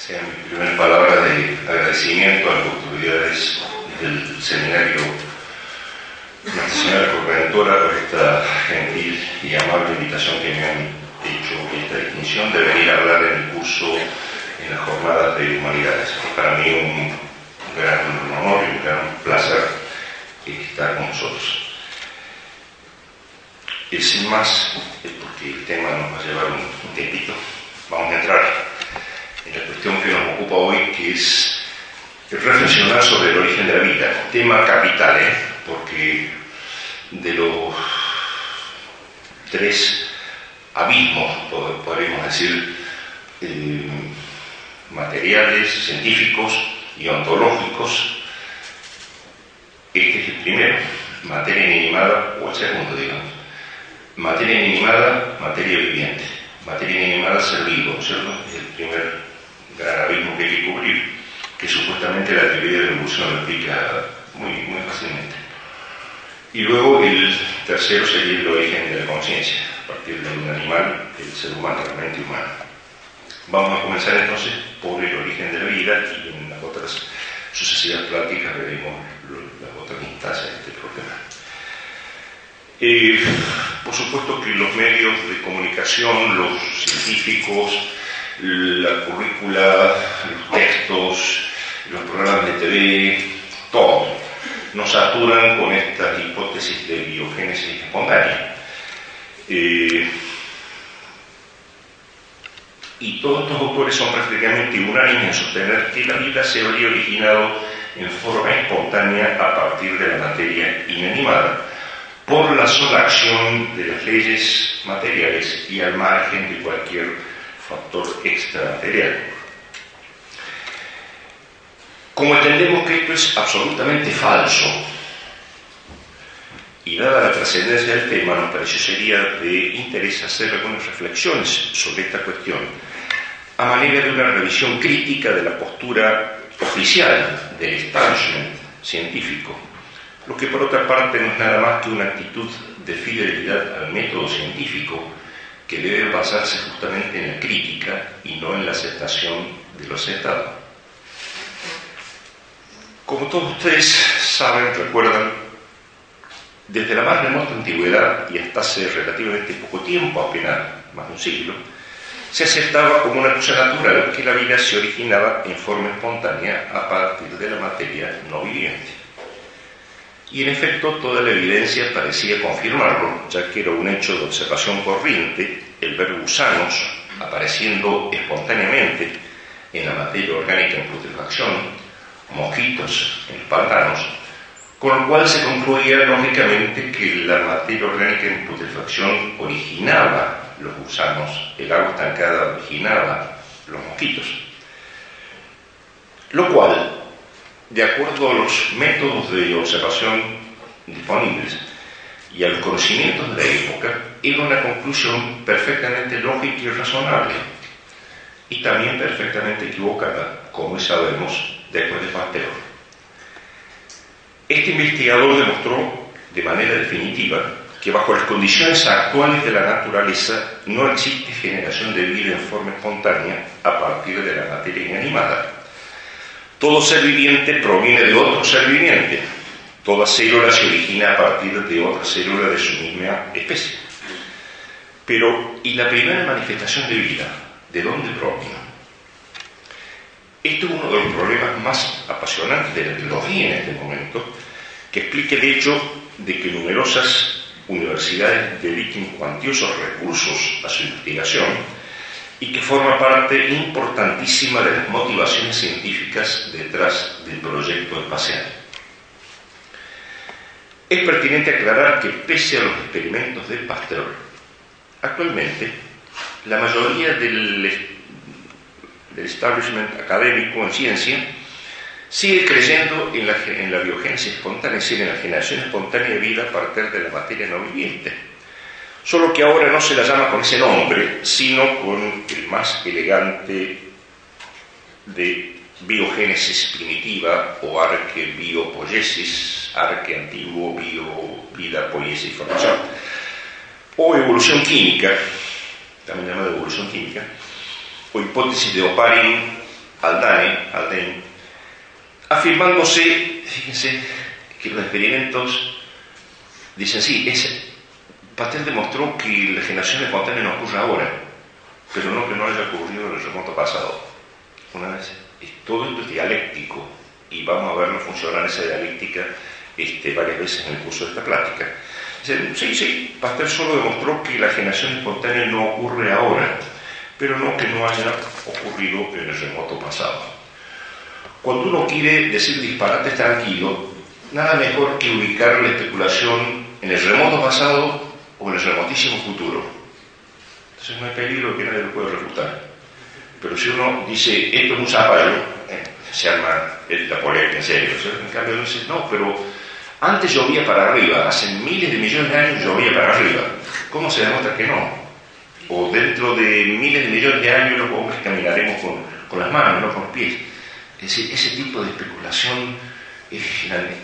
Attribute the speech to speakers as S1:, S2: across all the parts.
S1: Sea mi primera palabra de agradecimiento a las autoridades del seminario Nuestra Señora Corredentora por esta gentil y amable invitación que me han hecho, esta distinción de venir a hablar en el curso en las jornadas de humanidades. Es para mí un gran honor y un gran placer estar con vosotros. Y sin más, porque el tema nos va a llevar un tiempito, vamos a entrar en la cuestión que nos ocupa hoy, que es reflexionar sobre el origen de la vida. Tema capital, porque de los tres abismos, podríamos decir, materiales, científicos y ontológicos, este es el primero, materia inanimada, o el segundo, digamos. Materia inanimada, materia viviente. Materia inanimada, ser vivo, ¿cierto? Es el primer gran abismo que hay que cubrir, que supuestamente la teoría de la evolución lo explica muy fácilmente. Y luego el tercero sería el origen de la conciencia, a partir de un animal, el ser humano, la mente humana. Vamos a comenzar entonces por el origen de la vida y en las otras sucesivas pláticas veremos las otras instancias de este problema. Por supuesto que los medios de comunicación, los científicos, la currícula, los textos, los programas de TV, todo, nos saturan con esta hipótesis de biogénesis espontánea. Y todos estos autores son prácticamente unánimes en sostener que la vida se habría originado en forma espontánea a partir de la materia inanimada, por la sola acción de las leyes materiales y al margen de cualquier factor extramaterial. Como entendemos que esto es absolutamente falso, y dada la trascendencia del tema, nos pareció sería de interés hacer algunas reflexiones sobre esta cuestión, a manera de una revisión crítica de la postura oficial del establishment científico, lo que por otra parte no es nada más que una actitud de fidelidad al método científico que debe basarse justamente en la crítica y no en la aceptación de lo aceptado. Como todos ustedes saben, recuerdan, desde la más remota antigüedad y hasta hace relativamente poco tiempo, apenas más de un siglo, se aceptaba como una cosa natural que la vida se originaba en forma espontánea a partir de la materia no viviente. Y en efecto toda la evidencia parecía confirmarlo, ya que era un hecho de observación corriente el ver gusanos apareciendo espontáneamente en la materia orgánica en putrefacción, mosquitos en los pantanos, con lo cual se concluía lógicamente que la materia orgánica en putrefacción originaba los gusanos, el agua estancada originaba los mosquitos. Lo cual, de acuerdo a los métodos de observación disponibles y a los conocimientos de la época, era una conclusión perfectamente lógica y razonable, y también perfectamente equivocada, como sabemos, después de Pasteur. Este investigador demostró de manera definitiva que bajo las condiciones actuales de la naturaleza no existe generación de vida en forma espontánea a partir de la materia inanimada. Todo ser viviente proviene de otro ser viviente. Toda célula se origina a partir de otra célula de su misma especie. Pero, ¿y la primera manifestación de vida? ¿De dónde proviene? Este es uno de los problemas más apasionantes de la biología en este momento, que explica el hecho de que numerosas universidades dediquen cuantiosos recursos a su investigación y que forma parte importantísima de las motivaciones científicas detrás del proyecto espacial. Es pertinente aclarar que pese a los experimentos de Pasteur, actualmente la mayoría del establishment académico en ciencia sigue creyendo en la biogénesis espontánea, es decir, en la generación espontánea de vida a partir de la materia no viviente. Solo que ahora no se la llama con ese nombre, sino con el más elegante de biogénesis primitiva o arquebiopoiesis, arqueantiguo, vida, poiesis, formación, o evolución química, también llamada evolución química, o hipótesis de Oparin, Haldane, afirmándose, fíjense, que los experimentos dicen, sí, Pasteur demostró que la generación espontánea no ocurre ahora, pero no que no haya ocurrido en el remoto pasado. Una vez, todo esto es dialéctico, y vamos a verlo funcionar esa dialéctica varias veces en el curso de esta plática. Dicen, sí, Pasteur solo demostró que la generación espontánea no ocurre ahora, pero no que no haya ocurrido en el remoto pasado. Cuando uno quiere decir disparates tranquilo, nada mejor que ubicar la especulación en el remoto pasado o en el remotísimo futuro. Entonces no hay peligro que nadie lo pueda refutar. Pero si uno dice, esto es un zapallo, se arma la polémica en serio. En cambio uno dice, no, pero antes llovía para arriba, hace miles de millones de años llovía para arriba. ¿Cómo se demuestra que no? O dentro de miles de millones de años los hombres caminaremos con las manos, no con los pies. Es decir, ese tipo de especulación es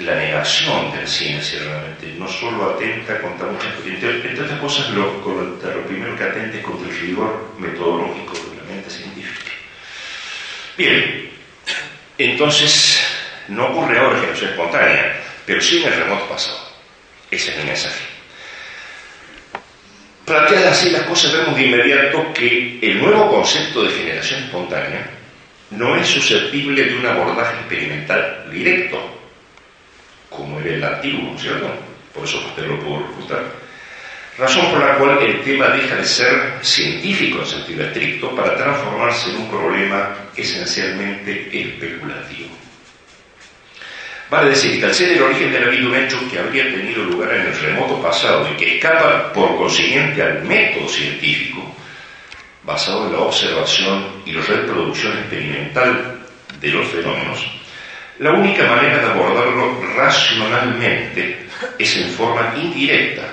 S1: la negación de la ciencia realmente. No solo atenta contra muchas cosas, entre otras cosas, lo primero que atenta es contra el rigor metodológico de la mente científica. Bien, entonces no ocurre ahora generación espontánea, pero sí en el remoto pasado. Ese es el mensaje. Planteadas así las cosas, vemos de inmediato que el nuevo concepto de generación espontánea no es susceptible de un abordaje experimental directo, como era el antiguo, ¿cierto? Por eso usted lo pudo refutar. Razón por la cual el tema deja de ser científico en sentido estricto para transformarse en un problema esencialmente especulativo. Vale decir que al ser el origen de la vida un hecho que habría tenido lugar en el remoto pasado y que escapa por consiguiente al método científico, basado en la observación y la reproducción experimental de los fenómenos, la única manera de abordarlo racionalmente es en forma indirecta,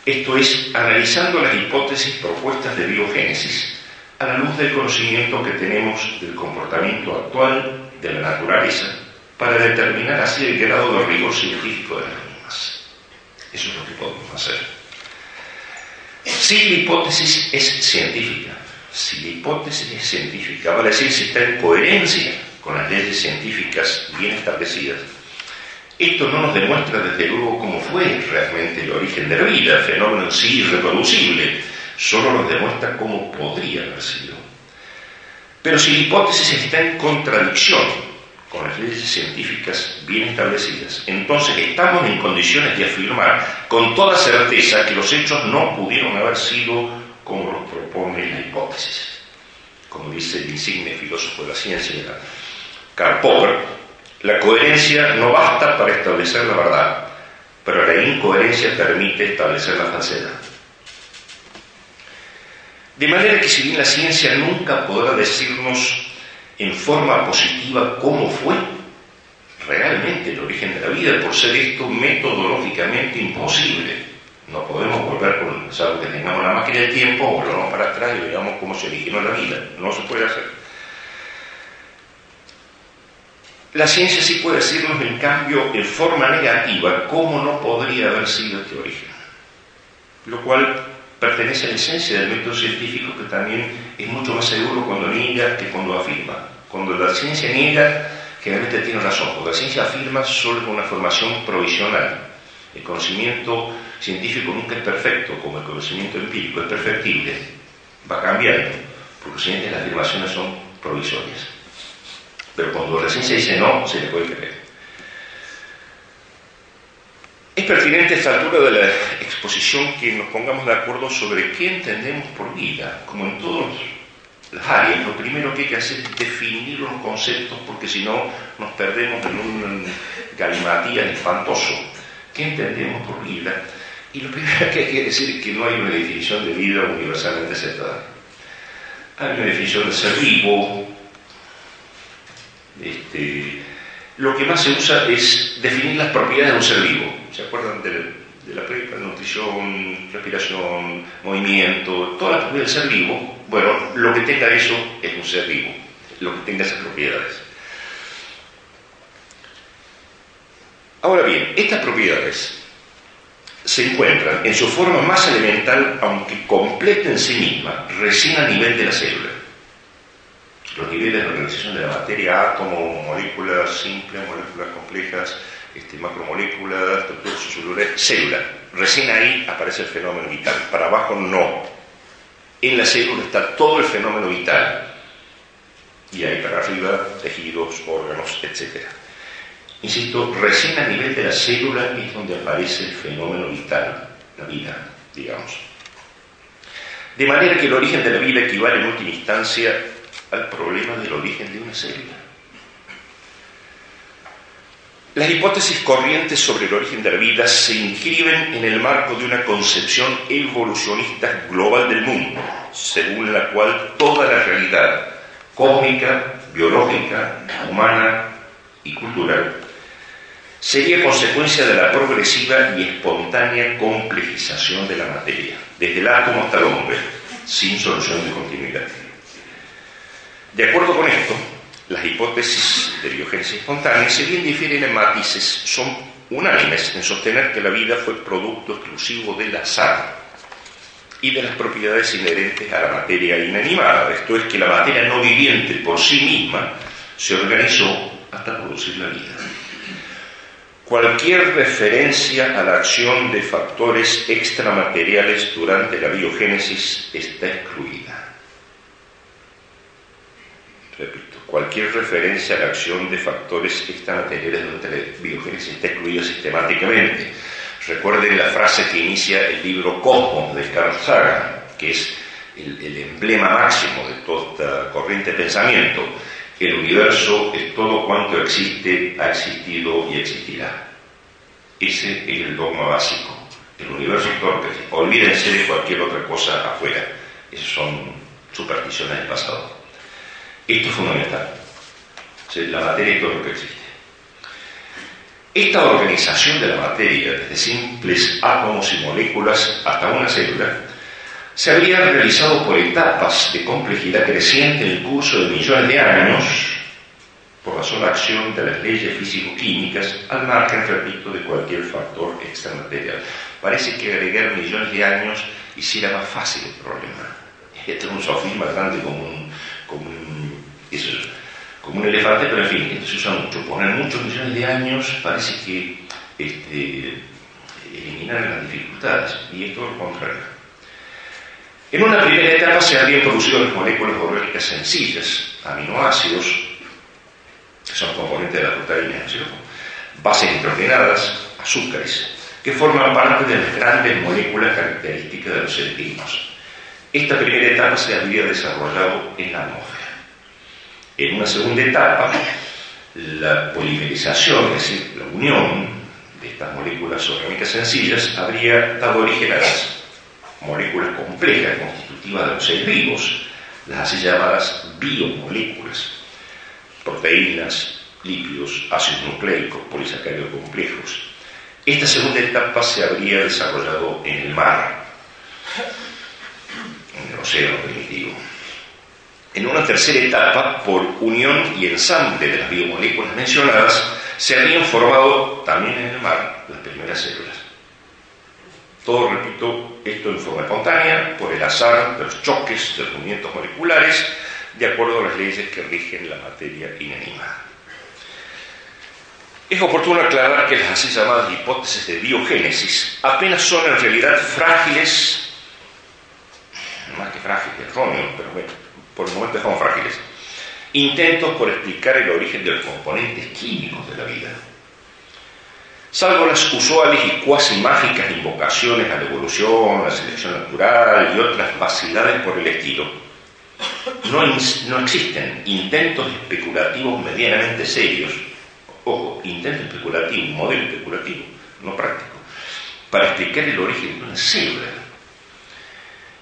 S1: esto es, analizando las hipótesis propuestas de biogénesis a la luz del conocimiento que tenemos del comportamiento actual de la naturaleza para determinar así el grado de rigor científico de las mismas. Eso es lo que podemos hacer. Si la hipótesis es científica, vale decir si está en coherencia con las leyes científicas bien establecidas, esto no nos demuestra desde luego cómo fue realmente el origen de la vida, el fenómeno en sí irreproducible, solo nos demuestra cómo podría haber sido. Pero si la hipótesis está en contradicción con las leyes científicas bien establecidas, entonces estamos en condiciones de afirmar con toda certeza que los hechos no pudieron haber sido como los propone la hipótesis. Como dice el insigne filósofo de la ciencia, Karl Popper, la coherencia no basta para establecer la verdad, pero la incoherencia permite establecer la falsedad. De manera que si bien la ciencia nunca podrá decirnos en forma positiva cómo fue realmente el origen de la vida, por ser esto metodológicamente imposible, no podemos volver con, salvo que tengamos una máquina del tiempo, volvamos para atrás y veamos cómo se originó la vida. No se puede hacer. La ciencia sí puede decirnos, en cambio, en forma negativa, cómo no podría haber sido este origen. Lo cual pertenece a la esencia del método científico, que también es mucho más seguro cuando niega que cuando afirma. Cuando la ciencia niega, generalmente tiene razón. Cuando la ciencia afirma, solo con una formación provisional. El conocimiento científico nunca es perfecto, como el conocimiento empírico es perfectible. Va cambiando, porque siempre las afirmaciones son provisorias. Pero cuando la ciencia dice no, se le puede creer. Es pertinente a esta altura de la exposición que nos pongamos de acuerdo sobre qué entendemos por vida. Como en todas las áreas, lo primero que hay que hacer es definir los conceptos, porque si no nos perdemos en un galimatías espantoso. ¿Qué entendemos por vida? Y lo primero que hay que decir es que no hay una definición de vida universalmente aceptada. Hay una definición de ser vivo. Lo que más se usa es definir las propiedades de un ser vivo. ¿Se acuerdan de la nutrición, respiración, movimiento, todas las propiedades del ser vivo? Bueno, lo que tenga eso es un ser vivo, lo que tenga esas propiedades. Ahora bien, estas propiedades se encuentran en su forma más elemental, aunque completa en sí misma, recién a nivel de la célula. los niveles de organización de la materia, átomo, moléculas simples, moléculas complejas, macromoléculas, estructuras celulares, célula. Recién ahí aparece el fenómeno vital. Para abajo no. En la célula está todo el fenómeno vital. Y ahí para arriba, tejidos, órganos, etc. Insisto, recién a nivel de la célula es donde aparece el fenómeno vital, la vida, digamos. De manera que el origen de la vida equivale en última instancia al problema del origen de una célula. Las hipótesis corrientes sobre el origen de la vida se inscriben en el marco de una concepción evolucionista global del mundo, según la cual toda la realidad cósmica, biológica, humana y cultural sería consecuencia de la progresiva y espontánea complejización de la materia, desde el átomo hasta el hombre, sin solución de continuidad. De acuerdo con esto, las hipótesis de biogénesis espontánea, si bien difieren en matices, son unánimes en sostener que la vida fue producto exclusivo del azar y de las propiedades inherentes a la materia inanimada. Esto es, que la materia no viviente por sí misma se organizó hasta producir la vida. Cualquier referencia a la acción de factores extramateriales durante la biogénesis está excluida. Repito, cualquier referencia a la acción de factores extramateriales durante la biogénesis está excluida sistemáticamente. Recuerden la frase que inicia el libro Cosmos de Carl Sagan, que es el emblema máximo de toda esta corriente de pensamiento. El universo es todo cuanto existe, ha existido y existirá. Ese es el dogma básico. El universo es todo lo que existe. Olvídense de cualquier otra cosa afuera. Esas son supersticiones del pasado. Esto es fundamental. O sea, la materia es todo lo que existe. Esta organización de la materia, desde simples átomos y moléculas hasta una célula, se habría realizado por etapas de complejidad creciente en el curso de millones de años, por la sola acción de las leyes físico-químicas, al margen, repito, de cualquier factor extramaterial. Parece que agregar millones de años hiciera más fácil el problema. Este es un sofisma grande como un elefante, pero en fin, esto se usa mucho. Poner muchos millones de años parece que eliminar las dificultades, y es todo lo contrario. En una primera etapa se habrían producido las moléculas orgánicas sencillas, aminoácidos, que son componentes de la proteína, ¿no es cierto?, bases nitrogenadas, azúcares, que forman parte de las grandes moléculas características de los seres vivos. Esta primera etapa se habría desarrollado en la atmósfera. En una segunda etapa, la polimerización, es decir, la unión de estas moléculas orgánicas sencillas, habría dado origen a las moléculas complejas constitutivas de los seres vivos, las así llamadas biomoléculas, proteínas, lípidos, ácidos nucleicos, polisacáridos complejos. Esta segunda etapa se habría desarrollado en el mar, en el océano primitivo. En una tercera etapa, por unión y ensamble de las biomoléculas mencionadas, se habrían formado también en el mar las primeras células. Todo, repito, esto en forma espontánea, por el azar de los choques de los movimientos moleculares, de acuerdo a las leyes que rigen la materia inanimada. Es oportuno aclarar que las así llamadas hipótesis de biogénesis apenas son en realidad frágiles, más que frágiles, erróneos, pero bueno, por el momento son frágiles, intentos por explicar el origen de los componentes químicos de la vida. Salvo las usuales y cuasi mágicas invocaciones a la evolución, la selección natural y otras vacidades por el estilo, no existen intentos especulativos medianamente serios, ojo, intento especulativo, modelo especulativo, no práctico, para explicar el origen de una célula.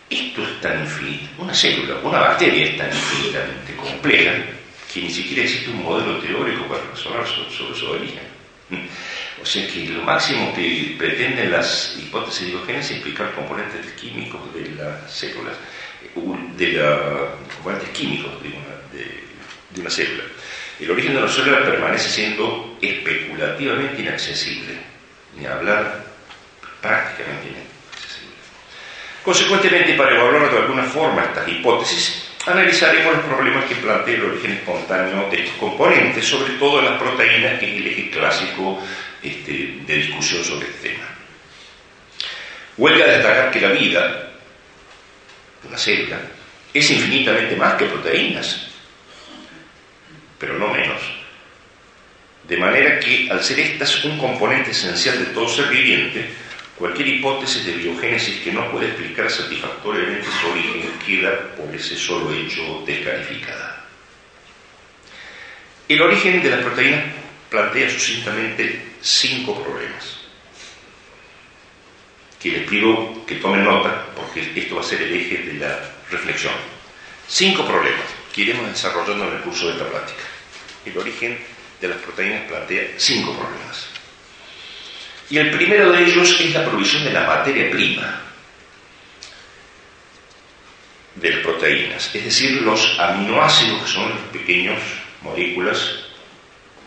S1: Esto es tan infinito, una célula, una bacteria es tan infinitamente compleja que ni siquiera existe un modelo teórico para razonar sobre su origen. O sea que lo máximo que pretenden las hipótesis de biogénesis es explicar componentes químicos de las células, componentes químicos de una célula. El origen de una célula permanece siendo especulativamente inaccesible, ni hablar prácticamente inaccesible. Consecuentemente, para evaluar de alguna forma estas hipótesis, analizaremos los problemas que plantea el origen espontáneo de estos componentes, sobre todo en las proteínas, que es el eje clásico de discusión sobre este tema. Huelga destacar que la vida, una célula, es infinitamente más que proteínas, pero no menos. De manera que, al ser estas un componente esencial de todo ser viviente, cualquier hipótesis de biogénesis que no pueda explicar satisfactoriamente su origen queda, por ese solo hecho, descalificada. El origen de las proteínas plantea sucintamente 5 problemas, que les pido que tomen nota, porque esto va a ser el eje de la reflexión. 5 problemas que iremos desarrollando en el curso de esta plática. El origen de las proteínas plantea 5 problemas. Y el primero de ellos es la provisión de la materia prima de las proteínas, es decir, los aminoácidos, que son las pequeñas moléculas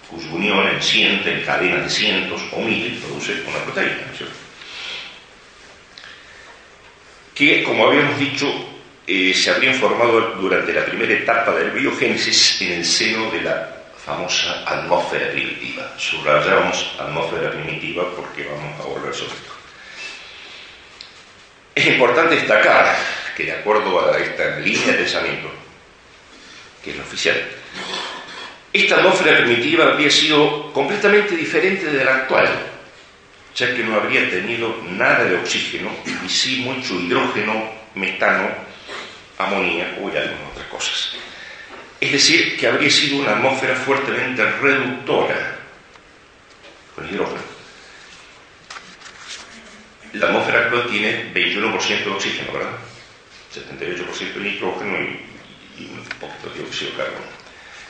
S1: cuya unión en cadenas de cientos o miles produce una proteína, ¿no es cierto? Que, como habíamos dicho, se habrían formado durante la primera etapa de la biogénesis en el seno de la famosa atmósfera primitiva. Subrayamos atmósfera primitiva porque vamos a volver sobre esto. Es importante destacar que, de acuerdo a esta línea de pensamiento, que es la oficial, esta atmósfera primitiva habría sido completamente diferente de la actual, ya que no habría tenido nada de oxígeno y sí mucho hidrógeno, metano, amoníaco y algunas otras cosas. Es decir, que habría sido una atmósfera fuertemente reductora con hidrógeno. La atmósfera actual tiene 21% de oxígeno, ¿verdad? 78% de nitrógeno y un poquito de dióxido de carbono.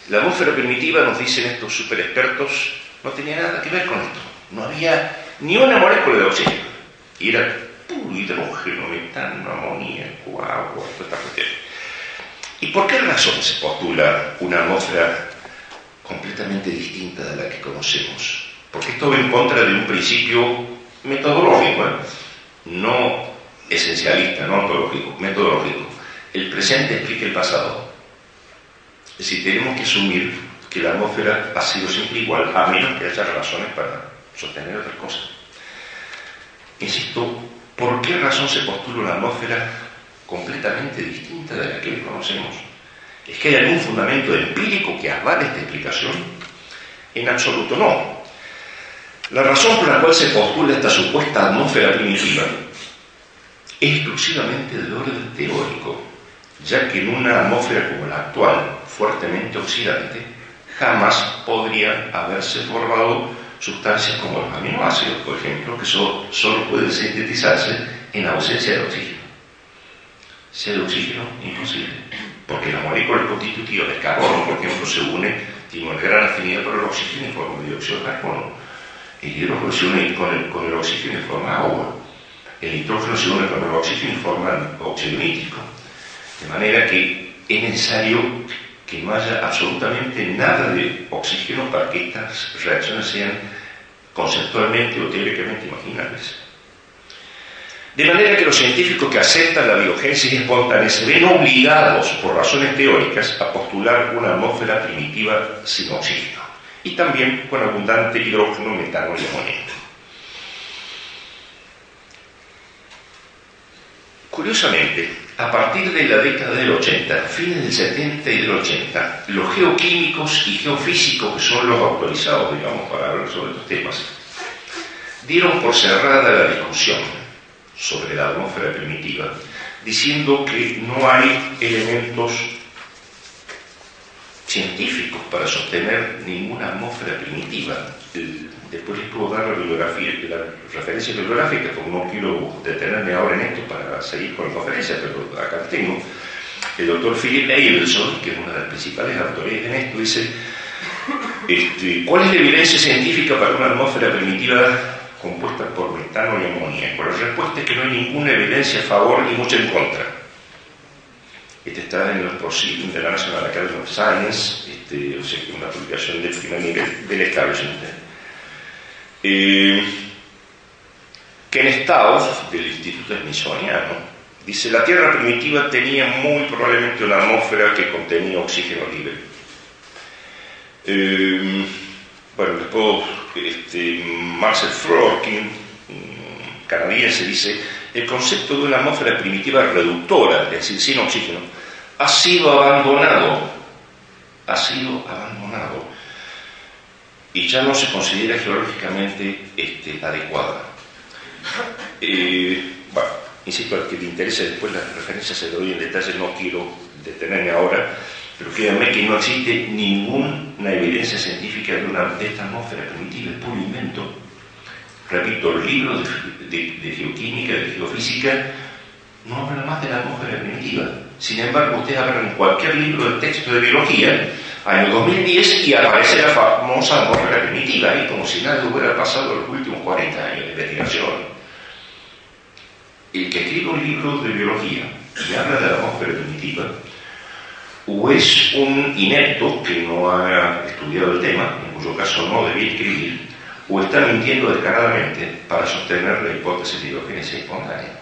S1: La atmósfera primitiva, nos dicen estos superexpertos, no tenía nada que ver con esto. No había ni una molécula de oxígeno. Y era puro hidrógeno, metano, amoníaco, agua, toda esta cuestión. ¿Y por qué razón se postula una atmósfera completamente distinta de la que conocemos? Porque esto va en contra de un principio metodológico, no esencialista, no ontológico, metodológico. El presente explica el pasado. Es decir, tenemos que asumir que la atmósfera ha sido siempre igual, a menos que haya razones para sostener otras cosas. Insisto, ¿por qué razón se postula una atmósfera completamente distinta de la que hoy conocemos? ¿Es que hay algún fundamento empírico que avale esta explicación? En absoluto no. La razón por la cual se postula esta supuesta atmósfera primitiva es exclusivamente de orden teórico, ya que en una atmósfera como la actual, fuertemente oxidante, jamás podrían haberse formado sustancias como los aminoácidos, por ejemplo, que solo pueden sintetizarse en ausencia de oxígeno. Si hay oxígeno, imposible, porque la molécula constitutiva del carbono, por ejemplo, se une, tiene una gran afinidad por el oxígeno y forma dióxido de carbono. El hidrógeno se une con el oxígeno y forma agua. El nitrógeno se une con el oxígeno y forma óxido nítrico. De manera que es necesario que no haya absolutamente nada de oxígeno para que estas reacciones sean conceptualmente o teóricamente imaginables. De manera que los científicos que aceptan la biogénesis espontánea se ven obligados, por razones teóricas, a postular una atmósfera primitiva sin oxígeno y también con abundante hidrógeno, metano y amoníaco. Curiosamente, a partir de la década del 80, fines del 70 y del 80, los geoquímicos y geofísicos, que son los autorizados, digamos, para hablar sobre estos temas, dieron por cerrada la discusión sobre la atmósfera primitiva, diciendo que no hay elementos científicos para sostener ninguna atmósfera primitiva. Después les puedo dar la bibliografía, la referencia bibliográfica, porque no quiero detenerme ahora en esto para seguir con la conferencia, pero acá tengo. El doctor Philip Abelson, que es una de las principales autoridades en esto, dice: ¿cuál es la evidencia científica para una atmósfera primitiva compuesta por metano y amoníaco? La respuesta es que no hay ninguna evidencia a favor ni mucha en contra. Este está en los Proceedings de la National Academy of Science, o sea, que una publicación del primer nivel del establishment. Ken Stauf, del Instituto Smithsoniano, Dice, la Tierra primitiva tenía muy probablemente una atmósfera que contenía oxígeno libre. Bueno, después Marcel Frorkin, canadiense, dice, el concepto de una atmósfera primitiva reductora, es decir, sin oxígeno, ha sido abandonado y ya no se considera geológicamente adecuada. Bueno, insisto, al que le interese después las referencias se le doy en detalle, no quiero detenerme ahora, pero créanme que no existe ninguna evidencia científica de esta atmósfera primitiva, es puro invento. Repito, los libros de geoquímica, de geofísica, no hablan más de la atmósfera primitiva. Sin embargo, ustedes agarran cualquier libro de texto de biología, año 2010, y aparece la famosa atmósfera primitiva, y como si nada hubiera pasado en los últimos 40 años de investigación. El que escribe un libro de biología y habla de la atmósfera primitiva, o es un inepto que no ha estudiado el tema, en cuyo caso no debía escribir, o está mintiendo descaradamente para sostener la hipótesis de biogénesis espontánea.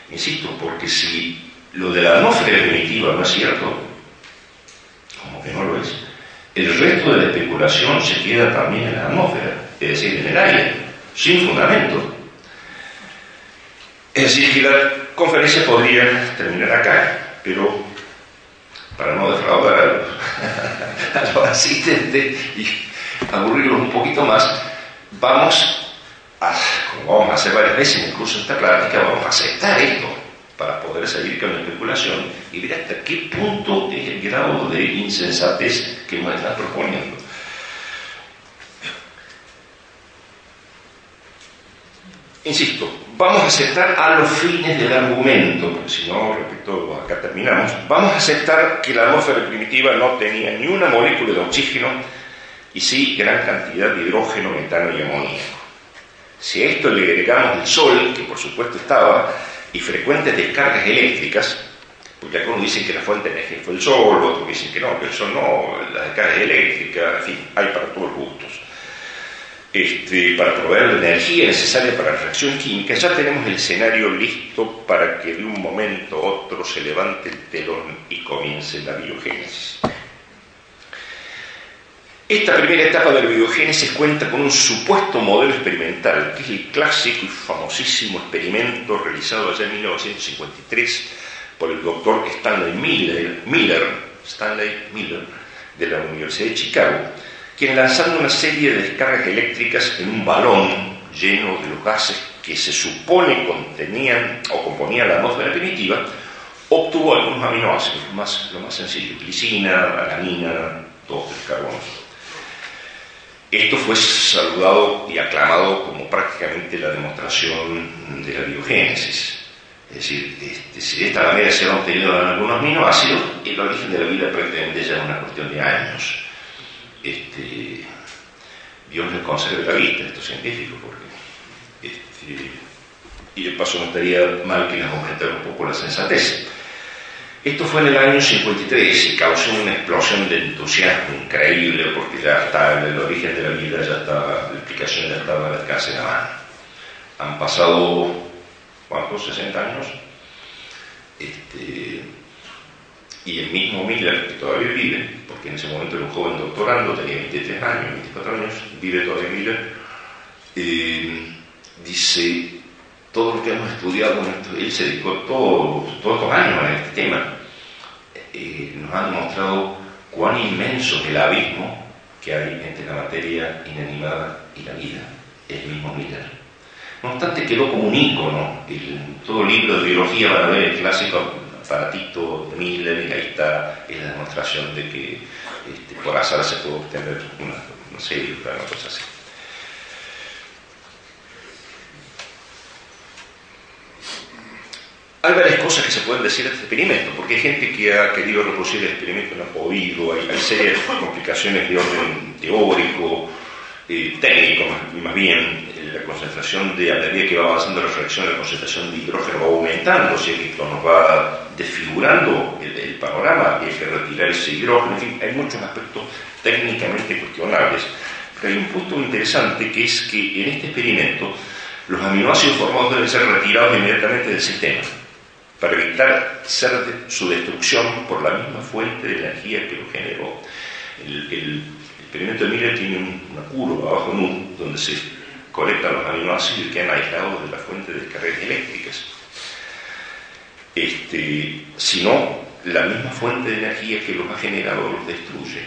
S1: Insisto, porque si lo de la atmósfera primitiva no es cierto, como que no lo es, el resto de la especulación se queda también en la atmósfera, es decir, en el aire, sin fundamento. Es decir, que la conferencia podría terminar acá, pero para no defraudar a los asistentes y aburrirlos un poquito más, como vamos a hacer varias veces en el curso de esta práctica, vamos a aceptar esto para poder seguir con la especulación y ver hasta qué punto es el grado de insensatez que nos están proponiendo. Insisto, vamos a aceptar a los fines del argumento, porque si no, repito, acá terminamos, vamos a aceptar que la atmósfera primitiva no tenía ni una molécula de oxígeno y sí gran cantidad de hidrógeno, metano y amoníaco. Si a esto le agregamos el Sol, que por supuesto estaba, y frecuentes descargas eléctricas, porque algunos dicen que la fuente de energía fue el Sol, otros dicen que el Sol no, las descargas eléctricas, en fin, hay para todos los gustos. Para proveer la energía necesaria para la reacción química, ya tenemos el escenario listo para que de un momento a otro se levante el telón y comience la biogénesis. Esta primera etapa de la biogénesis cuenta con un supuesto modelo experimental, que es el clásico y famosísimo experimento realizado allá en 1953 por el doctor Stanley Miller de la Universidad de Chicago, quien lanzando una serie de descargas eléctricas en un balón lleno de los gases que se supone contenían o componían la atmósfera primitiva, obtuvo algunos aminoácidos, lo más sencillo, glicina, alanina, todos los carbonos. Esto fue saludado y aclamado como prácticamente la demostración de la biogénesis. Es decir, si de esta manera se han obtenido algunos aminoácidos, el origen de la vida prácticamente ya es una cuestión de años. Dios les conserve la vista a estos científicos, porque y de paso no estaría mal que les aumentara un poco la sensatez. Esto fue en el año 53 y causó una explosión de entusiasmo increíble, porque ya está el origen de la vida, ya está, la explicación ya estaba al alcance de la mano. Han pasado, ¿cuántos? 60 años. Y el mismo Miller, que todavía vive, porque en ese momento era un joven doctorando, tenía 23 años, 24 años, vive todavía Miller, dice, todo lo que hemos estudiado, él se dedicó todos estos años a este tema, nos ha demostrado cuán inmenso es el abismo que hay entre la materia inanimada y la vida, el mismo Miller. No obstante, quedó como un ícono. En todo libro de biología van a ver el clásico aparatito de Miller, y ahí está la demostración de que por azar se puede obtener una serie de cosas así. Hay varias cosas que se pueden decir de este experimento, porque hay gente que ha querido reproducir el experimento y no ha podido, hay serias complicaciones de orden teórico, técnico más bien. La concentración a medida que va avanzando la reacción, la concentración de hidrógeno va aumentando, o sea que esto nos va desfigurando el panorama, y hay que retirar ese hidrógeno, en fin, hay muchos aspectos técnicamente cuestionables. Pero hay un punto interesante, que es que en este experimento los aminoácidos formados deben ser retirados inmediatamente del sistema para evitar su destrucción por la misma fuente de energía que lo generó. El experimento de Miller tiene una curva abajo en U, donde se colectan los aminoácidos y quedan aislados de la fuente de descargas eléctricas. Si no, la misma fuente de energía que los ha generado los destruye.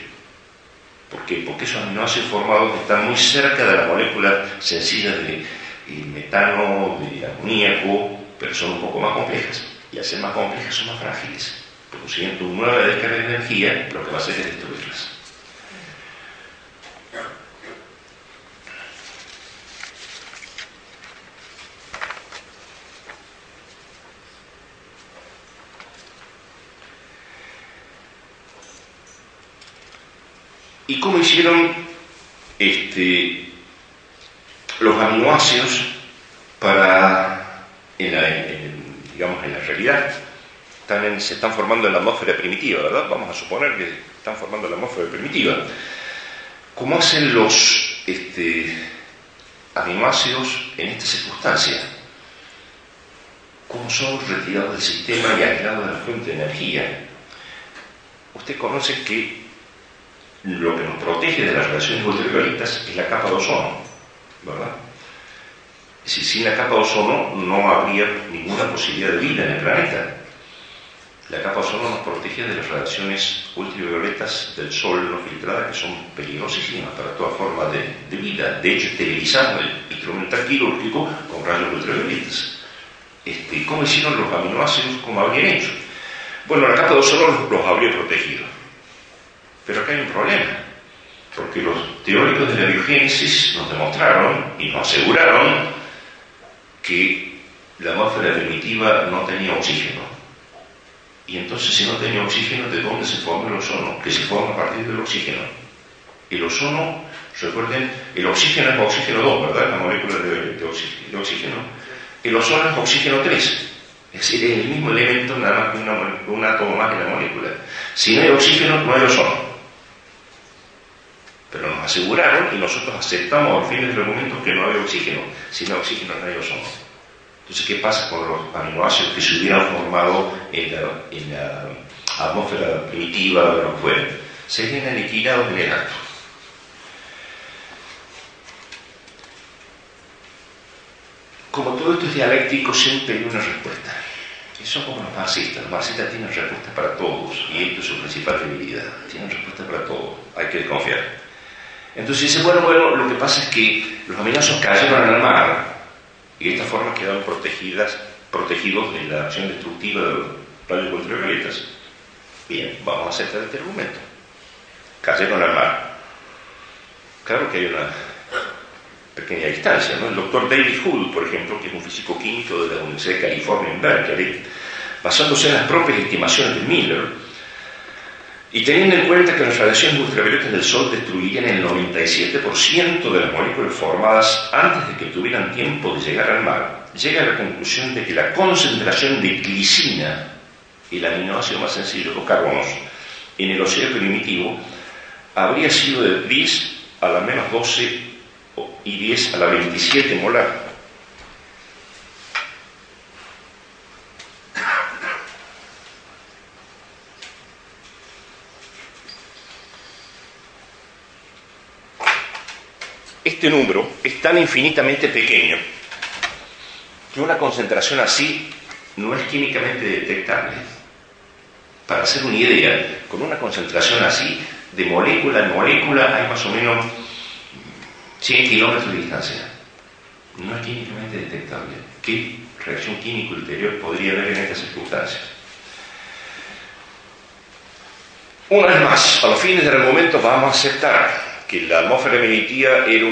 S1: ¿Por qué? Porque esos aminoácidos formados están muy cerca de la molécula sencilla de metano, de amoníaco, pero son un poco más complejas. Y al ser más complejas son más frágiles. Por consiguiente, una nueva descarga de energía lo que va a hacer es destruirlas. ¿Y cómo hicieron los aminoácidos para, digamos, en la realidad? Se están formando en la atmósfera primitiva, ¿verdad? Vamos a suponer que están formando en la atmósfera primitiva. ¿Cómo hacen los aminoácidos en esta circunstancia? ¿Cómo son retirados del sistema y aislados de la fuente de energía? Usted conoce que lo que nos protege de las radiaciones ultravioletas es la capa de ozono, ¿verdad? Si sin la capa de ozono no habría ninguna posibilidad de vida en el planeta. La capa de ozono nos protege de las radiaciones ultravioletas del sol no filtradas, que son peligrosísimas para toda forma de vida. De hecho, esterilizamos el instrumental quirúrgico con rayos ultravioletas. ¿Cómo hicieron los aminoácidos? ¿Cómo habrían hecho? Bueno, la capa de ozono los habría protegido. Pero acá hay un problema, porque los teóricos de la biogénesis nos demostraron y nos aseguraron que la atmósfera primitiva no tenía oxígeno. Y entonces, si no tenía oxígeno, ¿de dónde se forma el ozono? Que se forma a partir del oxígeno. El ozono, recuerden, el oxígeno es oxígeno 2, ¿verdad? La molécula de oxígeno. El ozono es oxígeno 3. Es decir, es el mismo elemento, nada más que un átomo más en la molécula. Si no hay oxígeno, no hay ozono. Pero nos aseguraron y nosotros aceptamos al fin del argumento que no hay oxígeno. Si no hay oxígeno, no hay ozono. Entonces, ¿qué pasa con los aminoácidos que se hubieran formado en la atmósfera primitiva o lo que fuera? Serían aniquilados en el acto. Como todo esto es dialéctico, siempre hay una respuesta. Y son como los marxistas. Los marxistas tienen respuestas para todos, y esto es su principal debilidad. Tienen respuestas para todo. Hay que desconfiar. Entonces dice, bueno, lo que pasa es que los aminoácidos cayeron en el mar y de esta forma quedaron protegidos de la acción destructiva de los rayos ultravioletas. Bien, vamos a aceptar este argumento. Cayeron al mar. Claro que hay una pequeña distancia, ¿no? El doctor David Hood, por ejemplo, que es un físico químico de la Universidad de California en Berkeley, basándose en las propias estimaciones de Miller, y teniendo en cuenta que las radiaciones ultravioletas del Sol destruirían el 97% de las moléculas formadas antes de que tuvieran tiempo de llegar al mar, llega a la conclusión de que la concentración de glicina, el aminoácido más sencillo, los carbonos, en el océano primitivo, habría sido de 10 a la menos 12 y 10 a la 27 molar. Este número es tan infinitamente pequeño que una concentración así no es químicamente detectable. Para hacer una idea, con una concentración así, de molécula en molécula, hay más o menos 100 kilómetros de distancia. No es químicamente detectable. ¿Qué reacción química ulterior podría haber en estas circunstancias? Una vez más, a los fines del argumento vamos a aceptar que la atmósfera primitiva era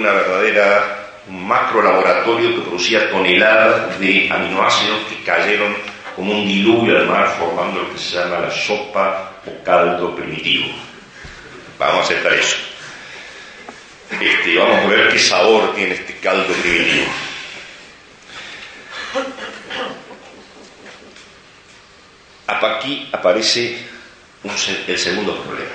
S1: un macro laboratorio que producía toneladas de aminoácidos que cayeron como un diluvio al mar, formando lo que se llama la sopa o caldo primitivo. Vamos a aceptar eso. Vamos a ver qué sabor tiene este caldo primitivo. Aquí aparece el segundo problema.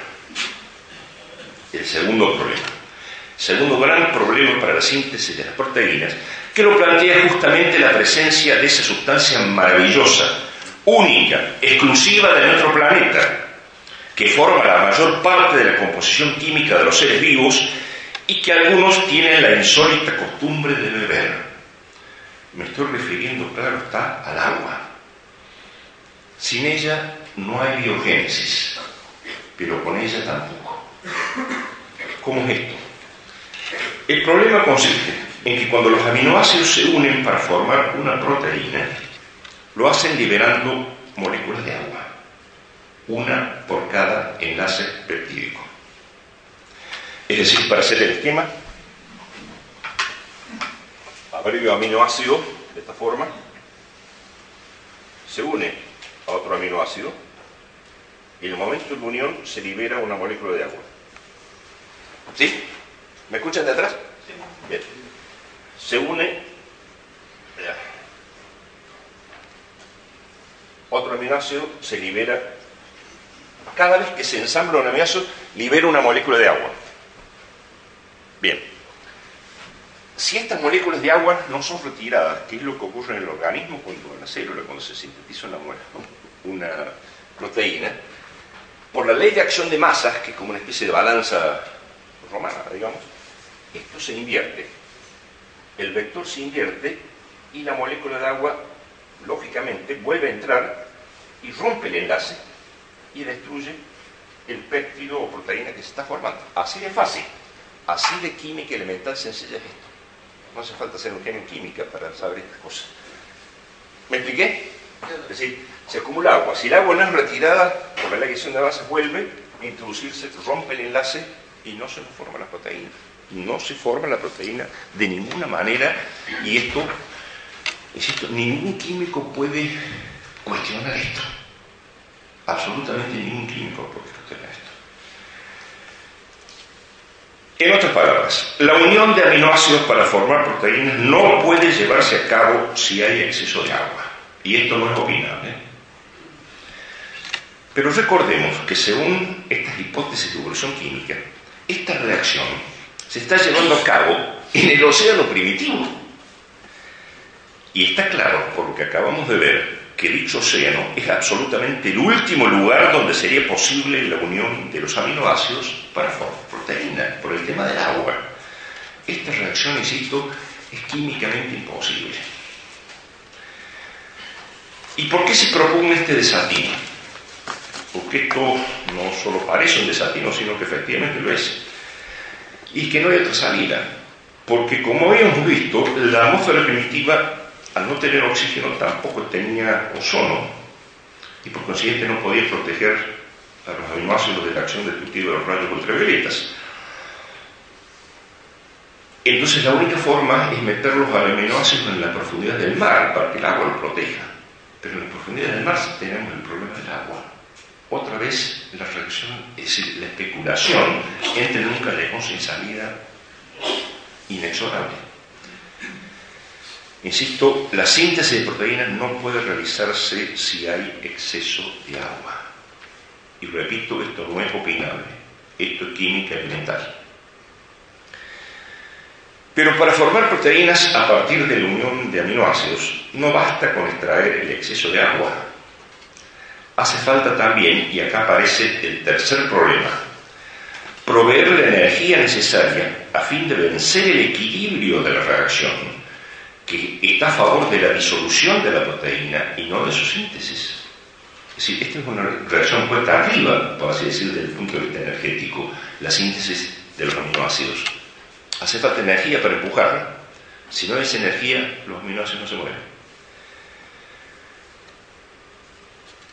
S1: El segundo gran problema para la síntesis de las proteínas, que lo plantea justamente la presencia de esa sustancia maravillosa, única, exclusiva de nuestro planeta, que forma la mayor parte de la composición química de los seres vivos y que algunos tienen la insólita costumbre de beber. Me estoy refiriendo, claro está, al agua. Sin ella no hay biogénesis, pero con ella tampoco. ¿Cómo es esto? El problema consiste en que cuando los aminoácidos se unen para formar una proteína, lo hacen liberando moléculas de agua, una por cada enlace peptídico. Es decir, para hacer el esquema, abrevio aminoácido de esta forma, se une a otro aminoácido y en el momento de la unión se libera una molécula de agua. ¿Sí? ¿Me escuchan de atrás? Sí. Bien. Se une otro aminoácido, se libera. Cada vez que se ensambla un aminoácido, libera una molécula de agua. Bien. Si estas moléculas de agua no son retiradas, ¿qué es lo que ocurre en el organismo cuando en la célula, cuando se sintetiza una proteína? Por la ley de acción de masas, que es como una especie de balanza romana, digamos, esto se invierte. El vector se invierte y la molécula de agua, lógicamente, vuelve a entrar y rompe el enlace y destruye el péptido o proteína que se está formando. Así de fácil, así de química elemental sencilla es esto. No hace falta ser un genio en química para saber estas cosas. ¿Me expliqué? Es decir, se acumula agua. Si el agua no es retirada por la ley de acción de masas, vuelve a introducirse, rompe el enlace y no se nos forma la proteína. No se forma la proteína de ninguna manera, y esto, insisto, ningún químico puede cuestionar esto. Absolutamente ningún químico puede cuestionar esto. En otras palabras, la unión de aminoácidos para formar proteínas no puede llevarse a cabo si hay exceso de agua. Y esto no es opinable. Pero recordemos que según estas hipótesis de evolución química, esta reacción se está llevando a cabo en el océano primitivo. Y está claro, por lo que acabamos de ver, que dicho océano es absolutamente el último lugar donde sería posible la unión de los aminoácidos para formar proteínas, por el tema del agua. Esta reacción, insisto, es químicamente imposible. ¿Y por qué se propone este desatino? Porque esto no solo parece un desatino, sino que efectivamente lo es. Y que no hay otra salida. Porque, como habíamos visto, la atmósfera primitiva, al no tener oxígeno, tampoco tenía ozono, y por consiguiente no podía proteger a los aminoácidos de la acción destructiva de los rayos ultravioletas. Entonces la única forma es meter los aminoácidos en la profundidad del mar para que el agua los proteja. Pero en la profundidad del mar tenemos el problema del agua. Otra vez la reacción, es decir, la especulación entra en un callejón sin salida inexorable. Insisto, la síntesis de proteínas no puede realizarse si hay exceso de agua. Y repito, esto no es opinable, esto es química elemental. Pero para formar proteínas a partir de la unión de aminoácidos, no basta con extraer el exceso de agua. Hace falta también, y acá aparece el tercer problema, proveer la energía necesaria a fin de vencer el equilibrio de la reacción, que está a favor de la disolución de la proteína y no de su síntesis. Es decir, esta es una reacción cuesta arriba, por así decir, desde el punto de vista energético, la síntesis de los aminoácidos. Hace falta energía para empujarla. Si no hay esa energía, los aminoácidos no se mueven.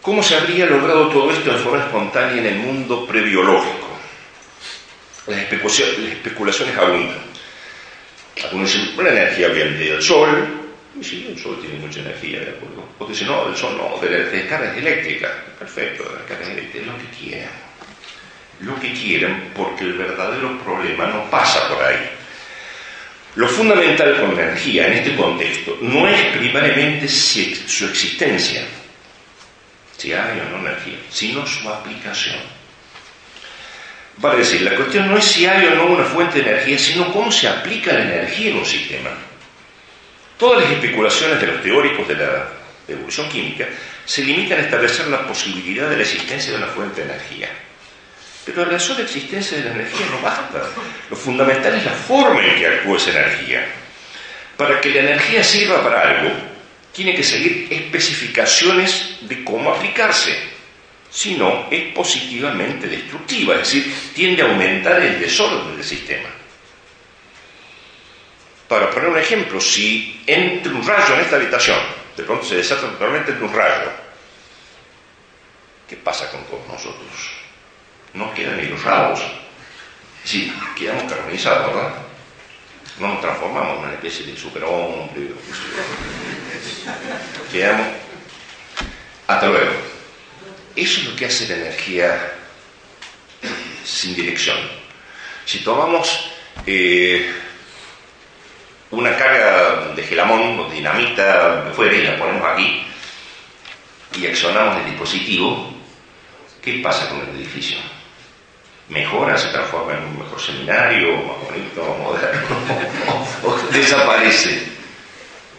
S1: ¿Cómo se habría logrado todo esto de forma espontánea en el mundo prebiológico? Las especulaciones abundan. Algunos dicen, la energía viene del Sol. Y sí, el Sol tiene mucha energía, ¿de acuerdo? Otros dicen, no, del Sol no, de las descargas eléctricas. Perfecto, de las descargas eléctricas, lo que quieran. Lo que quieran, porque el verdadero problema no pasa por ahí. Lo fundamental con la energía en este contexto no es primariamente su existencia, si hay o no energía, sino su aplicación. Vale decir, la cuestión no es si hay o no una fuente de energía, sino cómo se aplica la energía en un sistema. Todas las especulaciones de los teóricos de la evolución química se limitan a establecer la posibilidad de la existencia de una fuente de energía. Pero la sola existencia de la energía no basta. Lo fundamental es la forma en que actúa esa energía. Para que la energía sirva para algo, tiene que seguir especificaciones de cómo aplicarse. Si no, es positivamente destructiva, es decir, tiende a aumentar el desorden del sistema. Para poner un ejemplo, si entra un rayo en esta habitación, de pronto se desata totalmente un rayo, ¿qué pasa con todos nosotros? No quedan ni los rabos. Sí, quedamos carbonizados, ¿verdad? No nos transformamos en una especie de superhombre. Quedamos. Hasta luego. Eso es lo que hace la energía sin dirección. Si tomamos una carga de gelamón o dinamita de fuera y la ponemos aquí y accionamos el dispositivo, ¿qué pasa con el edificio? ¿Mejora? ¿Se transforma en un mejor seminario, más bonito, más moderno? ¿O desaparece?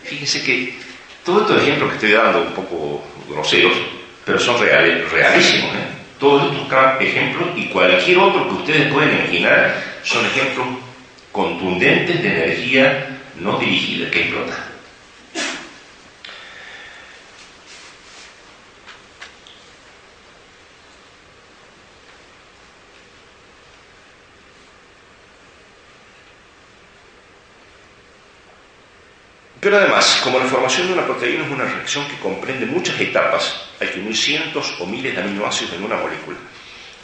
S1: Fíjense que todos estos ejemplos que estoy dando, un poco groseros, pero son realísimos, ¿eh? Todos estos ejemplos y cualquier otro que ustedes pueden imaginar son ejemplos contundentes de energía no dirigida que explota. Pero además, como la formación de una proteína es una reacción que comprende muchas etapas, hay que unir cientos o miles de aminoácidos en una molécula.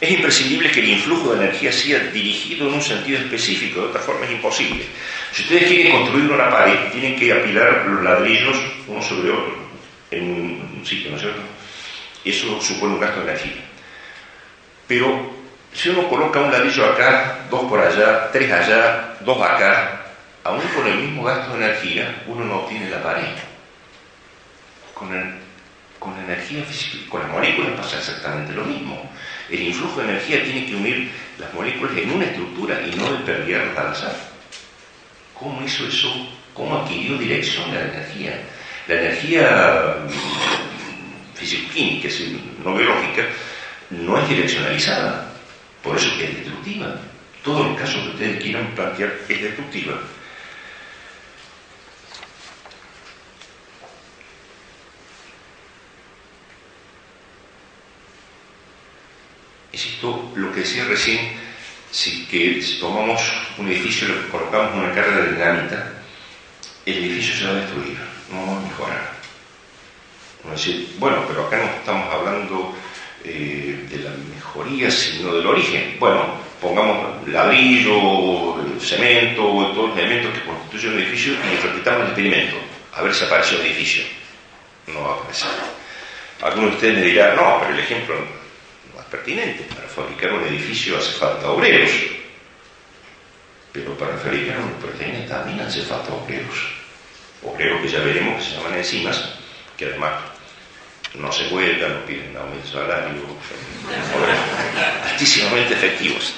S1: Es imprescindible que el influjo de energía sea dirigido en un sentido específico, de otra forma es imposible. Si ustedes quieren construir una pared, tienen que apilar los ladrillos uno sobre otro en un sitio, ¿no es cierto? Eso supone un gasto de energía. Pero si uno coloca un ladrillo acá, dos por allá, tres allá, dos acá, aún con el mismo gasto de energía, uno no obtiene la pared. Con la energía física, con las moléculas pasa exactamente lo mismo. El influjo de energía tiene que unir las moléculas en una estructura y no desperdigarlas al azar. ¿Cómo hizo eso? ¿Cómo adquirió dirección la energía? La energía físico-química, es decir, no biológica, no es direccionalizada. Por eso que es destructiva. Todo el caso que ustedes quieran plantear es destructiva. Es esto lo que decía recién, si tomamos un edificio y le colocamos una carga de dinamita, el edificio se va a destruir, no va a mejorar. Uno dice, bueno, pero acá no estamos hablando de la mejoría, sino del origen. Bueno, pongamos ladrillo, cemento, todos los elementos que constituyen un edificio y repitamos el experimento, a ver si aparece un edificio. No va a aparecer. Algunos de ustedes me dirán, no, pero el ejemplo no es pertinente. Para fabricar un edificio hace falta obreros, pero para fabricar una proteína también hace falta obreros. Obreros que ya veremos que se llaman enzimas, que además no se huelgan, no piden aumento de salario, son altísimamente efectivos.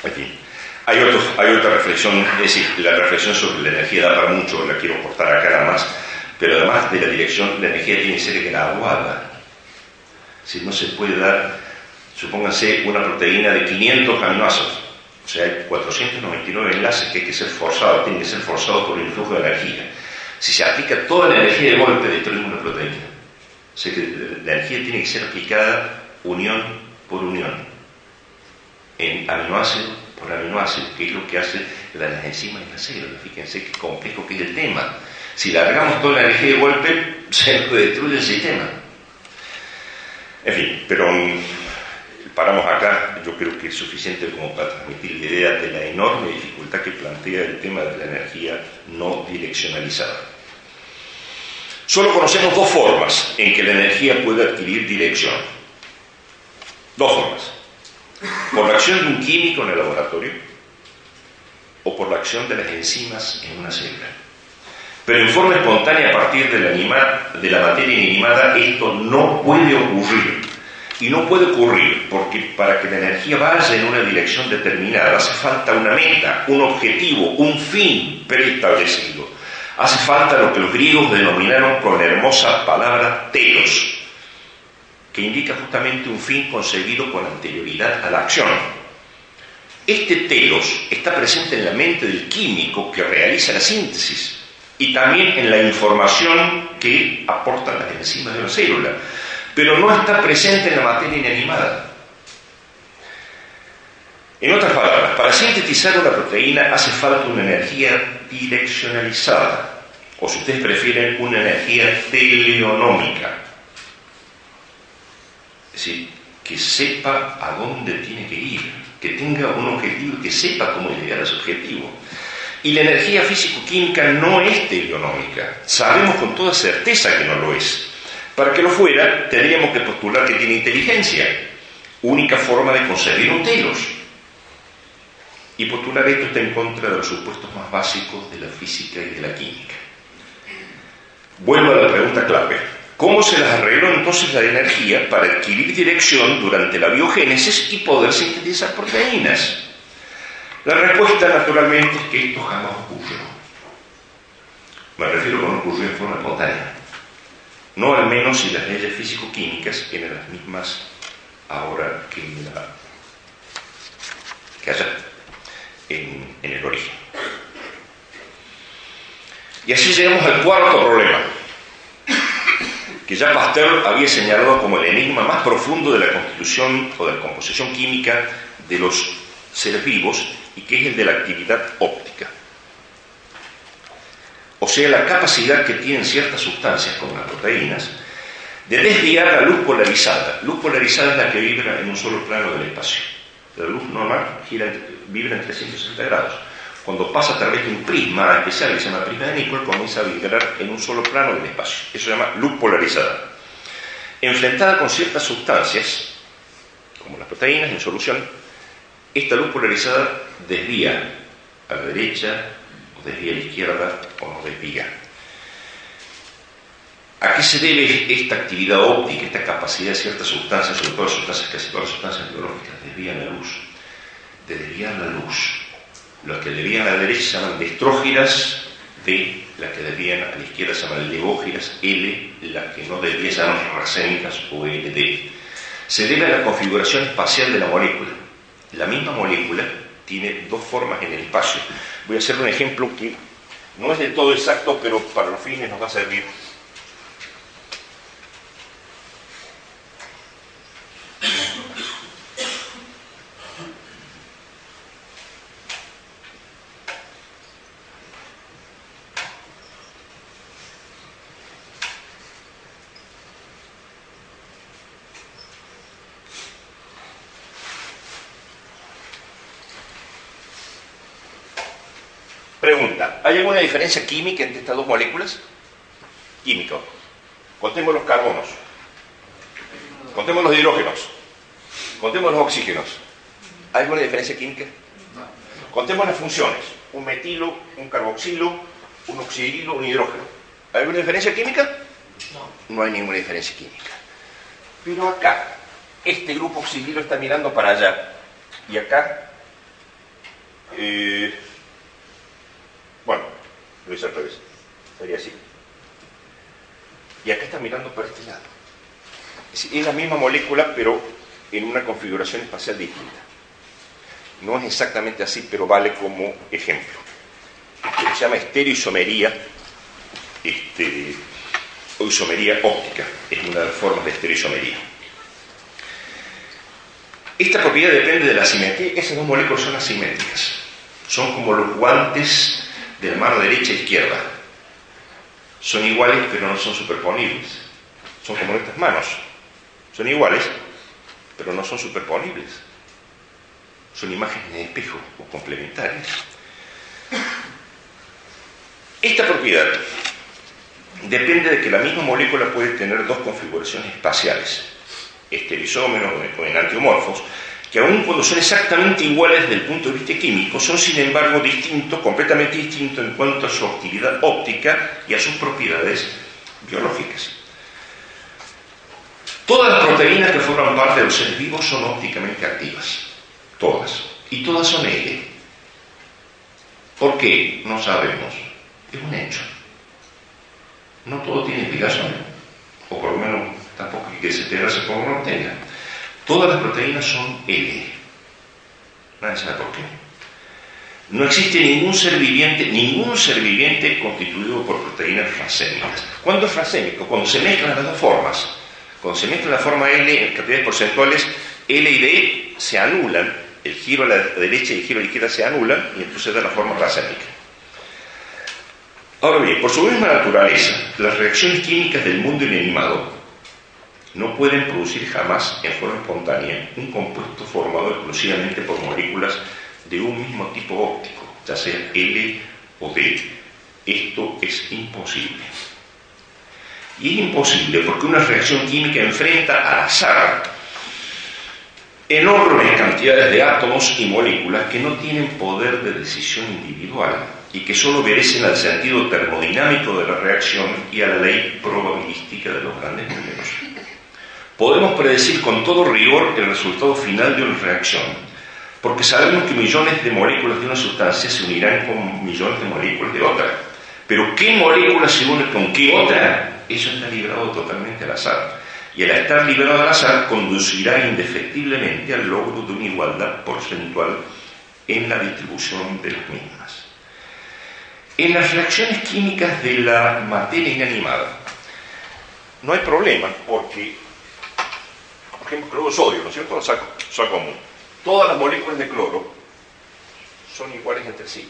S1: Aquí. Hay otra reflexión, es decir, la reflexión sobre la energía da para mucho, la quiero cortar acá nada más, pero además de la dirección, la energía tiene que ser graduada. Si no se puede dar, supónganse, una proteína de 500 aminoácidos, o sea, hay 499 enlaces que hay que ser forzados, tienen que ser forzados por el influjo de energía. Si se aplica toda la energía de golpe, destruimos una proteína. O sea que la energía tiene que ser aplicada unión por unión, en aminoácido por aminoácido, que es lo que hace las enzimas en la célula. Fíjense qué complejo que es el tema. Si largamos toda la energía de golpe, se nos destruye el sistema. En fin, pero paramos acá. Yo creo que es suficiente como para transmitir la idea de la enorme dificultad que plantea el tema de la energía no direccionalizada. Solo conocemos dos formas en que la energía puede adquirir dirección. Dos formas. Por la acción de un químico en el laboratorio o por la acción de las enzimas en una célula. Pero en forma espontánea a partir de la materia inanimada esto no puede ocurrir. Y no puede ocurrir porque para que la energía vaya en una dirección determinada hace falta una meta, un objetivo, un fin preestablecido. Hace falta lo que los griegos denominaron con la hermosa palabra telos, que indica justamente un fin conseguido con anterioridad a la acción. Este telos está presente en la mente del químico que realiza la síntesis y también en la información que aportan las enzimas de la célula, pero no está presente en la materia inanimada. En otras palabras, para sintetizar una proteína hace falta una energía direccionalizada, o si ustedes prefieren, una energía teleonómica. Es decir, que sepa a dónde tiene que ir, que tenga un objetivo y que sepa cómo llegar a ese objetivo. Y la energía físico-química no es teleonómica. Sabemos con toda certeza que no lo es. Para que lo fuera, tendríamos que postular que tiene inteligencia, única forma de concebir un telos. Y postular esto está en contra de los supuestos más básicos de la física y de la química. Vuelvo a la pregunta clave. ¿Cómo se las arregló entonces la energía para adquirir dirección durante la biogénesis y poder sintetizar proteínas? La respuesta, naturalmente, es que esto jamás ocurrió. Me refiero a que no ocurrió en forma espontánea. No al menos si las leyes físico-químicas eran las mismas ahora que allá, en el origen. Y así llegamos al cuarto problema, que ya Pasteur había señalado como el enigma más profundo de la constitución o de la composición química de los seres vivos, y que es el de la actividad óptica. O sea, la capacidad que tienen ciertas sustancias, como las proteínas, de desviar la luz polarizada. Luz polarizada es la que vibra en un solo plano del espacio. La luz normal vibra en 360 grados. Cuando pasa a través de un prisma especial que se llama prisma de Nicholl, comienza a vibrar en un solo plano del espacio. Eso se llama luz polarizada. Enfrentada con ciertas sustancias, como las proteínas en solución, esta luz polarizada desvía a la derecha, o desvía a la izquierda, o no desvía. ¿A qué se debe esta actividad óptica, esta capacidad de ciertas sustancias, sobre todo sustancias, casi todas las sustancias biológicas, desvían la luz? De desviar la luz. Los que desvían a la derecha se llaman destrógiras, D. Las que desvían a la izquierda se llaman levógiras, L. Las que no desvían se llaman racémicas, o LD. Se debe a la configuración espacial de la molécula. La misma molécula tiene dos formas en el espacio. Voy a hacer un ejemplo que no es del todo exacto, pero para los fines nos va a servir. Pregunta, ¿hay alguna diferencia química entre estas dos moléculas? Química. Contemos los carbonos, contemos los hidrógenos, contemos los oxígenos. ¿Hay alguna diferencia química? Contemos las funciones, un metilo, un carboxilo, un oxidilo, un hidrógeno. ¿Hay alguna diferencia química? No. No hay ninguna diferencia química. Pero acá, este grupo oxidilo está mirando para allá, y acá... bueno, lo hice al revés, sería así. Y acá está mirando para este lado. Es la misma molécula, pero en una configuración espacial distinta. No es exactamente así, pero vale como ejemplo. Esto se llama estereoisomería, o isomería óptica. Es una de las formas de estereoisomería. Esta propiedad depende de la simetría. Esas dos moléculas son asimétricas. Son como los guantes de la mano derecha e izquierda. Son iguales, pero no son superponibles. Son como estas manos. Son iguales, pero no son superponibles. Son imágenes de espejo o complementarias. Esta propiedad depende de que la misma molécula puede tener dos configuraciones espaciales, estereoisómeros o enantiomorfos, que aun cuando son exactamente iguales desde el punto de vista químico, son sin embargo distintos, completamente distintos en cuanto a su actividad óptica y a sus propiedades biológicas. Todas las proteínas que forman parte de los seres vivos son ópticamente activas. Todas. Y todas son L. ¿Por qué? No sabemos. Es un hecho. No todo tiene explicación. O por lo menos tampoco hay que desesperarse por no lo tenga. Todas las proteínas son L. Nadie sabe por qué. No existe ningún ser viviente constituido por proteínas racémicas. ¿Cuándo es racémico? Cuando se mezclan las dos formas. Cuando se mezcla la forma L en cantidades porcentuales, L y D se anulan, el giro a la derecha y el giro a la izquierda se anulan, y entonces da la forma racémica. Ahora bien, por su misma naturaleza, las reacciones químicas del mundo inanimado no pueden producir jamás en forma espontánea un compuesto formado exclusivamente por moléculas de un mismo tipo óptico, ya sea L o D. Esto es imposible. Y es imposible porque una reacción química enfrenta al azar enormes cantidades de átomos y moléculas que no tienen poder de decisión individual y que solo obedecen al sentido termodinámico de la reacción y a la ley probabilística de los grandes números. Podemos predecir con todo rigor el resultado final de una reacción, porque sabemos que millones de moléculas de una sustancia se unirán con millones de moléculas de otra. Pero ¿qué molécula se une con qué otra? Eso está librado totalmente al azar. Y al estar librado al azar, conducirá indefectiblemente al logro de una igualdad porcentual en la distribución de las mismas. En las reacciones químicas de la materia inanimada, no hay problema, porque, por ejemplo, cloro sodio, ¿no es cierto? Saco común. Todas las moléculas de cloro son iguales entre sí.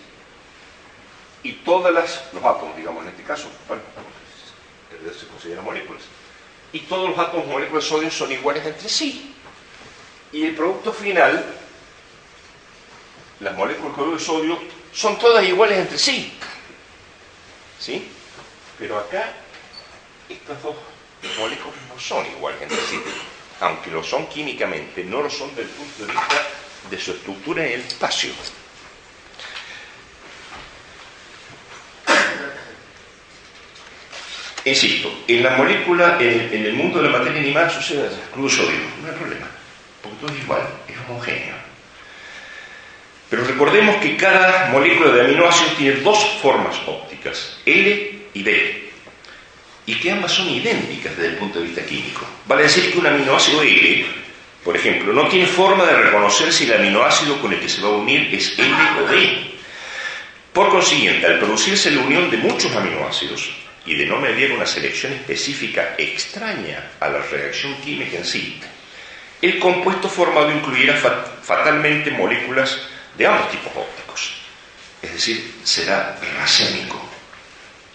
S1: Y todos los átomos, digamos en este caso, bueno, se consideran moléculas. Y todos los átomos moléculas de sodio son iguales entre sí. Y el producto final, las moléculas de cloro de sodio, son todas iguales entre sí. ¿Sí? Pero acá, estas dos moléculas no son iguales entre sí. Aunque lo son químicamente, no lo son desde el punto de vista de su estructura en el espacio. Insisto, en la molécula, en el mundo de la materia animal sucede el cloro sodio, no hay problema, porque todo es igual, es homogéneo. Pero recordemos que cada molécula de aminoácidos tiene dos formas ópticas, L y D, y que ambas son idénticas desde el punto de vista químico. Vale decir que un aminoácido L, por ejemplo, no tiene forma de reconocer si el aminoácido con el que se va a unir es L o D. Por consiguiente, al producirse la unión de muchos aminoácidos, y de no mediar una selección específica extraña a la reacción química en sí, el compuesto formado incluirá fatalmente moléculas de ambos tipos ópticos, es decir, será racémico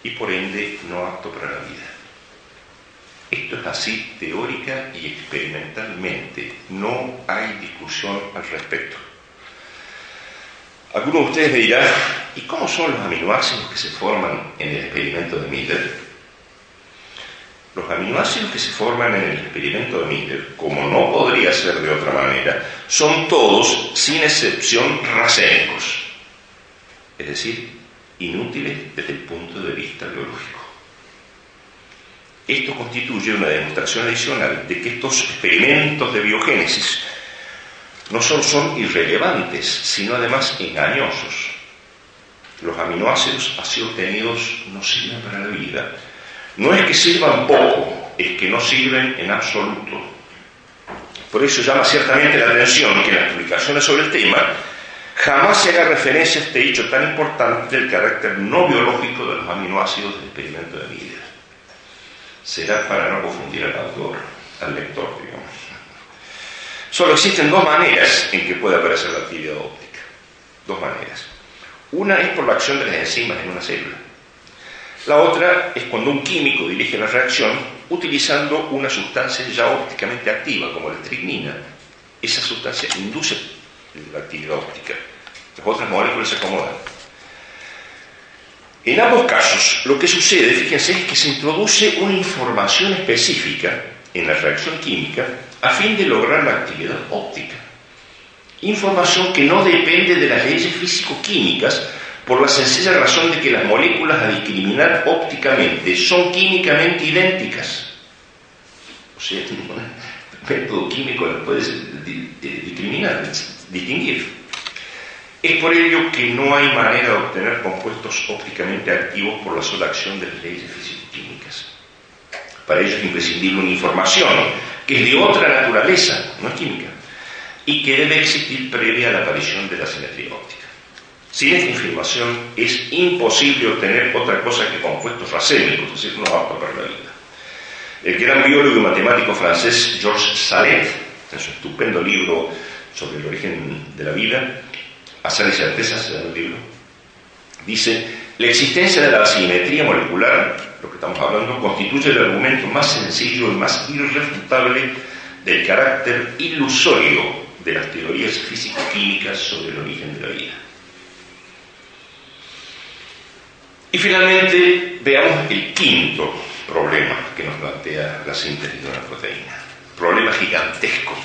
S1: y por ende no apto para la vida. Esto es así teórica y experimentalmente, no hay discusión al respecto. Algunos de ustedes me dirán, ¿y cómo son los aminoácidos que se forman en el experimento de Miller? Los aminoácidos que se forman en el experimento de Miller, como no podría ser de otra manera, son todos, sin excepción, racémicos, es decir, inútiles desde el punto de vista biológico. Esto constituye una demostración adicional de que estos experimentos de biogénesis no solo son irrelevantes, sino además engañosos. Los aminoácidos así obtenidos no sirven para la vida. No es que sirvan poco, es que no sirven en absoluto. Por eso llama ciertamente la atención que en las publicaciones sobre el tema jamás se haga referencia a este hecho tan importante del carácter no biológico de los aminoácidos del experimento de Miller. Será para no confundir al autor, al lector, digamos. Solo existen dos maneras en que puede aparecer la actividad óptica. Dos maneras. Una es por la acción de las enzimas en una célula. La otra es cuando un químico dirige la reacción utilizando una sustancia ya ópticamente activa, como la estricnina. Esa sustancia induce la actividad óptica. Las otras moléculas se acomodan. En ambos casos, lo que sucede, fíjense, es que se introduce una información específica en la reacción química a fin de lograr la actividad óptica. Información que no depende de las leyes físico-químicas por la sencilla razón de que las moléculas a discriminar ópticamente son químicamente idénticas. O sea, ningún método químico las puede distinguir. Es por ello que no hay manera de obtener compuestos ópticamente activos por la sola acción de las leyes físico-químicas. Para ello es imprescindible una información que es de otra naturaleza, no es química, y que debe existir previa a la aparición de la simetría óptica. Sin esta información es imposible obtener otra cosa que compuestos racémicos, es decir, no aptos para la vida. El gran biólogo y matemático francés Georges Salet, en su estupendo libro sobre el origen de la vida, Azar y certezas, el libro, dice: la existencia de la asimetría molecular, lo que estamos hablando, constituye el argumento más sencillo y más irrefutable del carácter ilusorio de las teorías físico-químicas sobre el origen de la vida. Y finalmente, veamos el quinto problema que nos plantea la síntesis de una proteína. Problema gigantesco.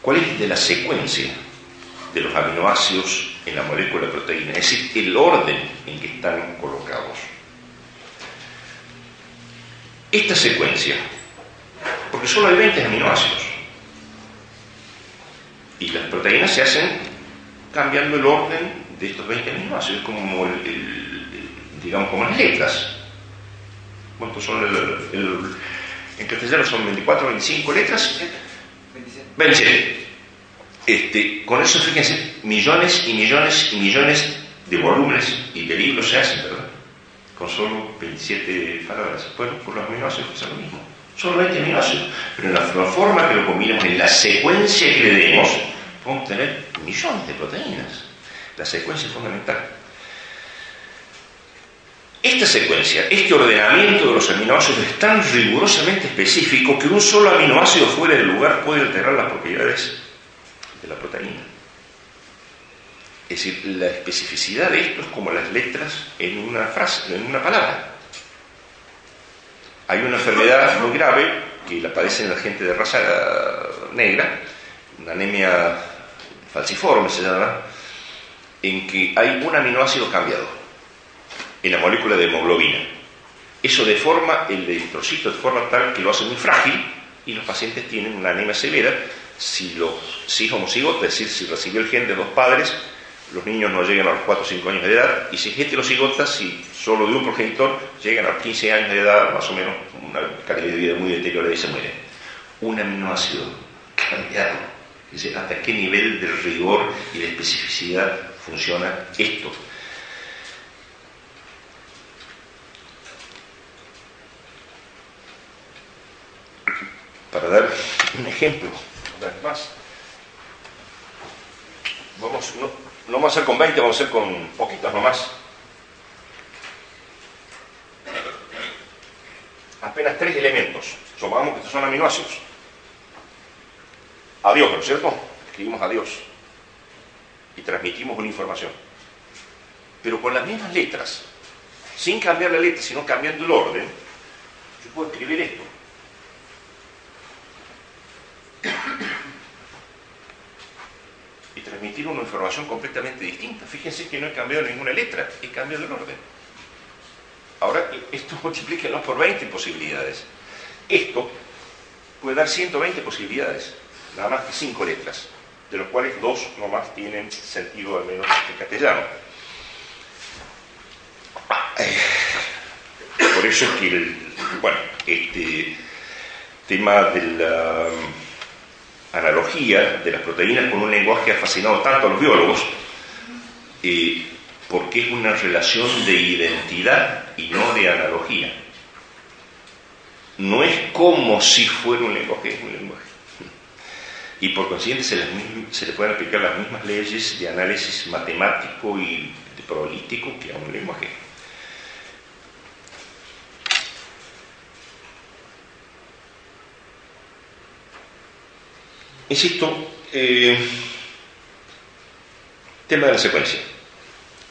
S1: ¿Cuál es el de la secuencia de los aminoácidos en la molécula de proteína? Es decir, el orden en que están colocados. Esta secuencia, porque solo hay 20 aminoácidos, y las proteínas se hacen cambiando el orden de estos 20 aminoácidos, como digamos, como las letras. ¿Cuántos son? En castellano son 24, 25 letras. 27. Con eso, fíjense, millones y millones y millones de volúmenes y de libros se hacen, ¿verdad? Con solo 27 palabras. Bueno, por los aminoácidos es lo mismo. Solo 20 aminoácidos. Pero en la forma que lo combinemos, en la secuencia que le demos, podemos tener millones de proteínas. La secuencia es fundamental. Esta secuencia, este ordenamiento de los aminoácidos es tan rigurosamente específico que un solo aminoácido fuera del lugar puede alterar las propiedades de la proteína. Es decir, la especificidad de esto es como las letras en una frase, en una palabra. Hay una enfermedad muy grave que la padecen la gente de raza negra, una anemia falciforme se llama, en que hay un aminoácido cambiado en la molécula de hemoglobina. Eso deforma el eritrocito de forma tal que lo hace muy frágil y los pacientes tienen una anemia severa. Si es homocigoto, es decir, si recibió el gen de dos padres, los niños no llegan a los 4 o 5 años de edad, y si es heterocigota, si solo de un progenitor, llegan a los 15 años de edad, más o menos, una calidad de vida muy deteriorada y se mueren. Un aminoácido cambiado. Es decir, hasta qué nivel de rigor y de especificidad funciona esto. Para dar un ejemplo, una vez más, no vamos a hacer con 20, vamos a hacer con poquitos nomás. Apenas 3 elementos. Supongamos que estos son aminoácidos. Adiós, ¿no es cierto? Escribimos adiós y transmitimos una información. Pero con las mismas letras, sin cambiar la letra, sino cambiando el orden, yo puedo escribir esto. Y transmitir una información completamente distinta. Fíjense que no he cambiado ninguna letra, he cambiado el orden. Ahora, esto multiplíquenlo por 20 posibilidades. Esto puede dar 120 posibilidades, nada más que 5 letras, de los cuales 2 nomás tienen sentido, al menos en castellano. Por eso es que este tema de la analogía de las proteínas con un lenguaje ha fascinado tanto a los biólogos, porque es una relación de identidad y no de analogía. No es como si fuera un lenguaje, es un lenguaje. Y por consiguiente se le pueden aplicar las mismas leyes de análisis matemático y de probabilístico que a un lenguaje. Insisto, tema de la secuencia.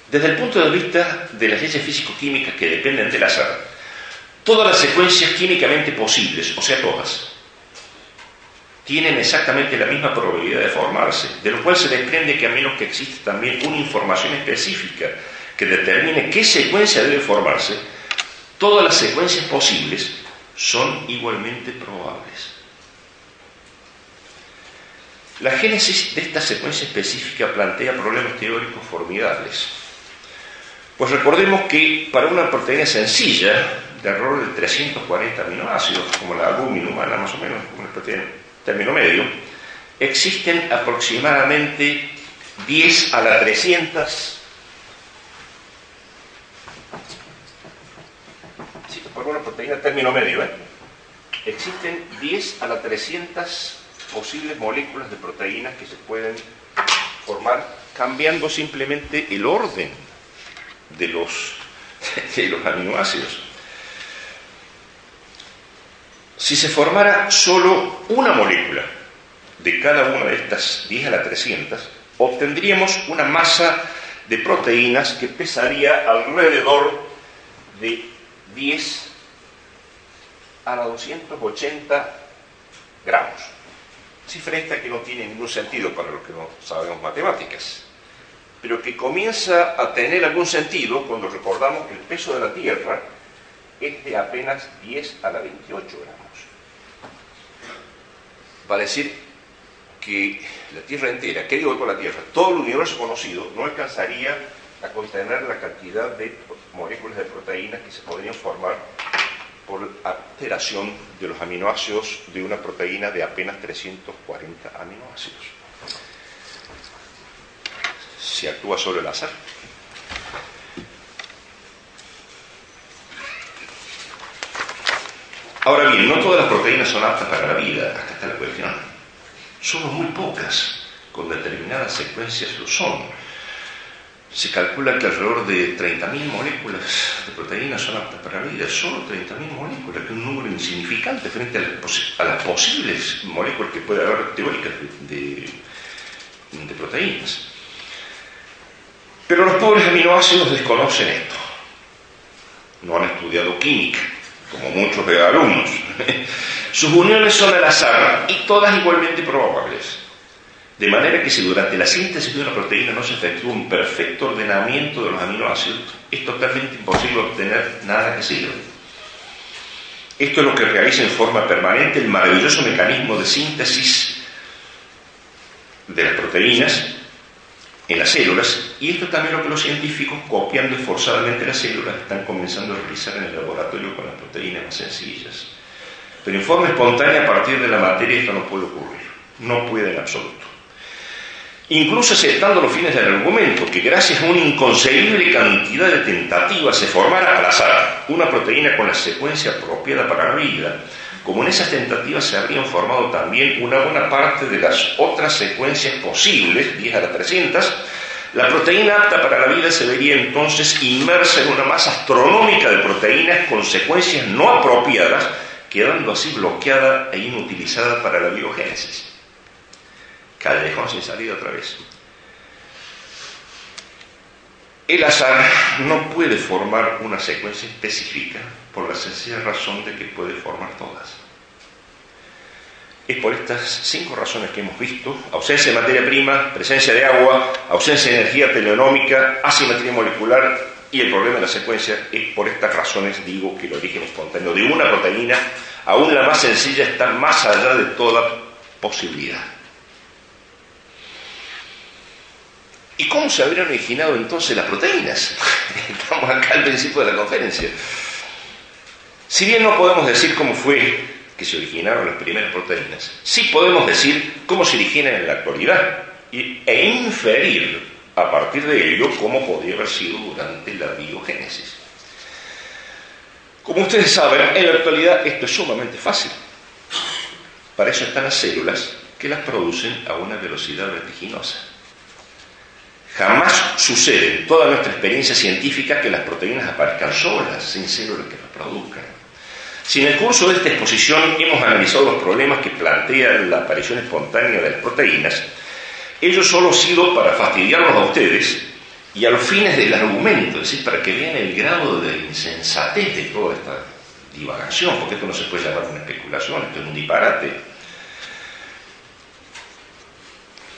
S1: Desde el punto de vista de las leyes físico-químicas que dependen del azar, todas las secuencias químicamente posibles, o sea, todas, tienen exactamente la misma probabilidad de formarse, de lo cual se desprende que a menos que exista también una información específica que determine qué secuencia debe formarse, todas las secuencias posibles son igualmente probables. La génesis de esta secuencia específica plantea problemas teóricos formidables. Pues recordemos que para una proteína sencilla, de error de 340 aminoácidos, como la albúmina humana más o menos, una proteína término medio, existen aproximadamente 10 a la 300, sí, por una proteína término medio, existen 10 a la 300 posibles moléculas de proteínas que se pueden formar cambiando simplemente el orden de los aminoácidos. Si se formara solo una molécula de cada una de estas 10 a la 300, obtendríamos una masa de proteínas que pesaría alrededor de 10 a la 280 gramos. Cifra esta que no tiene ningún sentido para los que no sabemos matemáticas, pero que comienza a tener algún sentido cuando recordamos que el peso de la Tierra es de apenas 10 a la 28 gramos. Vale decir que la Tierra entera, ¿qué digo con la Tierra? Todo el universo conocido no alcanzaría a contener la cantidad de moléculas de proteínas que se podrían formar por alteración de los aminoácidos de una proteína de apenas 340 aminoácidos. Si actúa solo el azar. Ahora bien, no todas las proteínas son aptas para la vida, acá está la cuestión. Solo muy pocas, con determinadas secuencias lo son. Se calcula que alrededor de 30.000 moléculas de proteínas son aptas para la vida, solo 30.000 moléculas, que es un número insignificante frente a las posibles moléculas que puede haber teóricas de proteínas. Pero los pobres aminoácidos desconocen esto. No han estudiado química, como muchos de alumnos. Sus uniones son al azar y todas igualmente probables. De manera que si durante la síntesis de una proteína no se efectúa un perfecto ordenamiento de los aminoácidos, es totalmente imposible obtener nada que sirva. Esto es lo que realiza en forma permanente el maravilloso mecanismo de síntesis de las proteínas en las células, y esto también es lo que los científicos, copiando esforzadamente las células, están comenzando a realizar en el laboratorio con las proteínas más sencillas. Pero en forma espontánea, a partir de la materia, esto no puede ocurrir. No puede en absoluto. Incluso aceptando los fines del argumento, que gracias a una inconcebible cantidad de tentativas se formara al azar una proteína con la secuencia apropiada para la vida, como en esas tentativas se habrían formado también una buena parte de las otras secuencias posibles, 10 a la 300, la proteína apta para la vida se vería entonces inmersa en una masa astronómica de proteínas con secuencias no apropiadas, quedando así bloqueada e inutilizada para la biogénesis. Callejón sin salida otra vez. El azar no puede formar una secuencia específica por la sencilla razón de que puede formar todas. Es por estas 5 razones que hemos visto: ausencia de materia prima, presencia de agua, ausencia de energía teleonómica, asimetría molecular y el problema de la secuencia. Es por estas razones, digo, que el origen espontáneo de una proteína, aún la más sencilla, está más allá de toda posibilidad. ¿Y cómo se habrían originado entonces las proteínas? Estamos acá al principio de la conferencia. Si bien no podemos decir cómo fue que se originaron las primeras proteínas, sí podemos decir cómo se originan en la actualidad e inferir a partir de ello cómo podría haber sido durante la biogénesis. Como ustedes saben, en la actualidad esto es sumamente fácil. Para eso están las células que las producen a una velocidad vertiginosa. Jamás sucede en toda nuestra experiencia científica que las proteínas aparezcan solas, sin células que las produzcan. Si en el curso de esta exposición hemos analizado los problemas que plantean la aparición espontánea de las proteínas, ello solo ha sido para fastidiarlos a ustedes y a los fines del argumento, es decir, para que vean el grado de insensatez de toda esta divagación, porque esto no se puede llamar una especulación, esto es un disparate.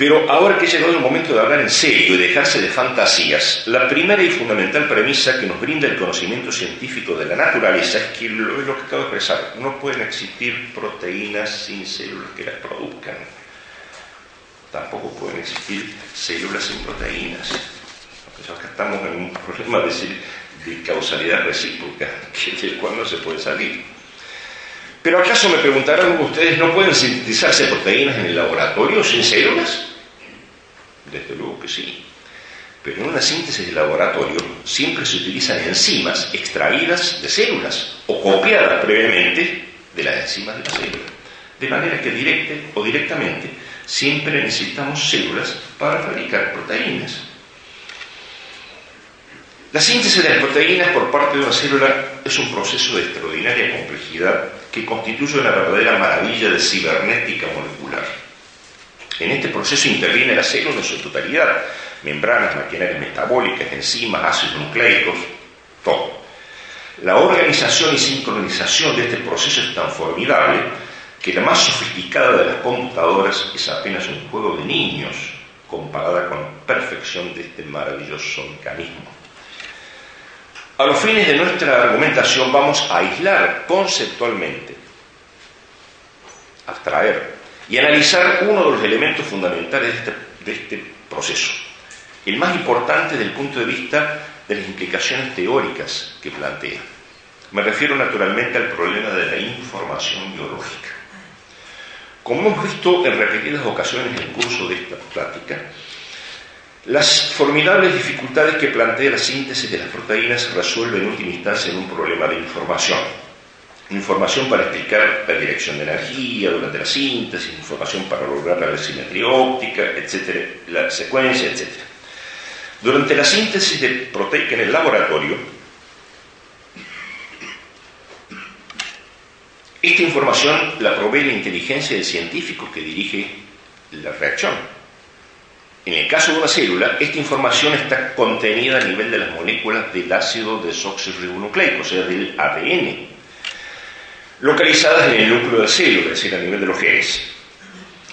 S1: Pero ahora que ha llegado el momento de hablar en serio y dejarse de fantasías, la primera y fundamental premisa que nos brinda el conocimiento científico de la naturaleza es que lo que acabo de expresar, no pueden existir proteínas sin células que las produzcan. Tampoco pueden existir células sin proteínas. Acá estamos en un problema de causalidad recíproca, del cual no se puede salir. Pero ¿acaso me preguntarán ustedes, no pueden sintetizarse proteínas en el laboratorio sin células? Desde luego que sí. Pero en una síntesis de laboratorio siempre se utilizan enzimas extraídas de células o copiadas previamente de las enzimas de la célula. De manera que directa o directamente siempre necesitamos células para fabricar proteínas. La síntesis de las proteínas por parte de una célula es un proceso de extraordinaria complejidad que constituye una verdadera maravilla de cibernética molecular. En este proceso interviene la célula en su totalidad: membranas, maquinarias metabólicas, enzimas, ácidos nucleicos, todo. La organización y sincronización de este proceso es tan formidable que la más sofisticada de las computadoras es apenas un juego de niños comparada con la perfección de este maravilloso mecanismo. A los fines de nuestra argumentación vamos a aislar conceptualmente, abstraer y analizar uno de los elementos fundamentales de este proceso, el más importante desde el punto de vista de las implicaciones teóricas que plantea. Me refiero naturalmente al problema de la información biológica. Como hemos visto en repetidas ocasiones en el curso de esta plática, las formidables dificultades que plantea la síntesis de las proteínas se resuelven en última instancia en un problema de información. Información para explicar la dirección de energía durante la síntesis, información para lograr la simetría óptica, etcétera, la secuencia, etcétera. Durante la síntesis de proteica en el laboratorio, esta información la provee la inteligencia del científico que dirige la reacción. En el caso de una célula, esta información está contenida a nivel de las moléculas del ácido desoxirribonucleico, o sea, del ADN, localizadas en el núcleo de la célula, es decir, a nivel de los genes.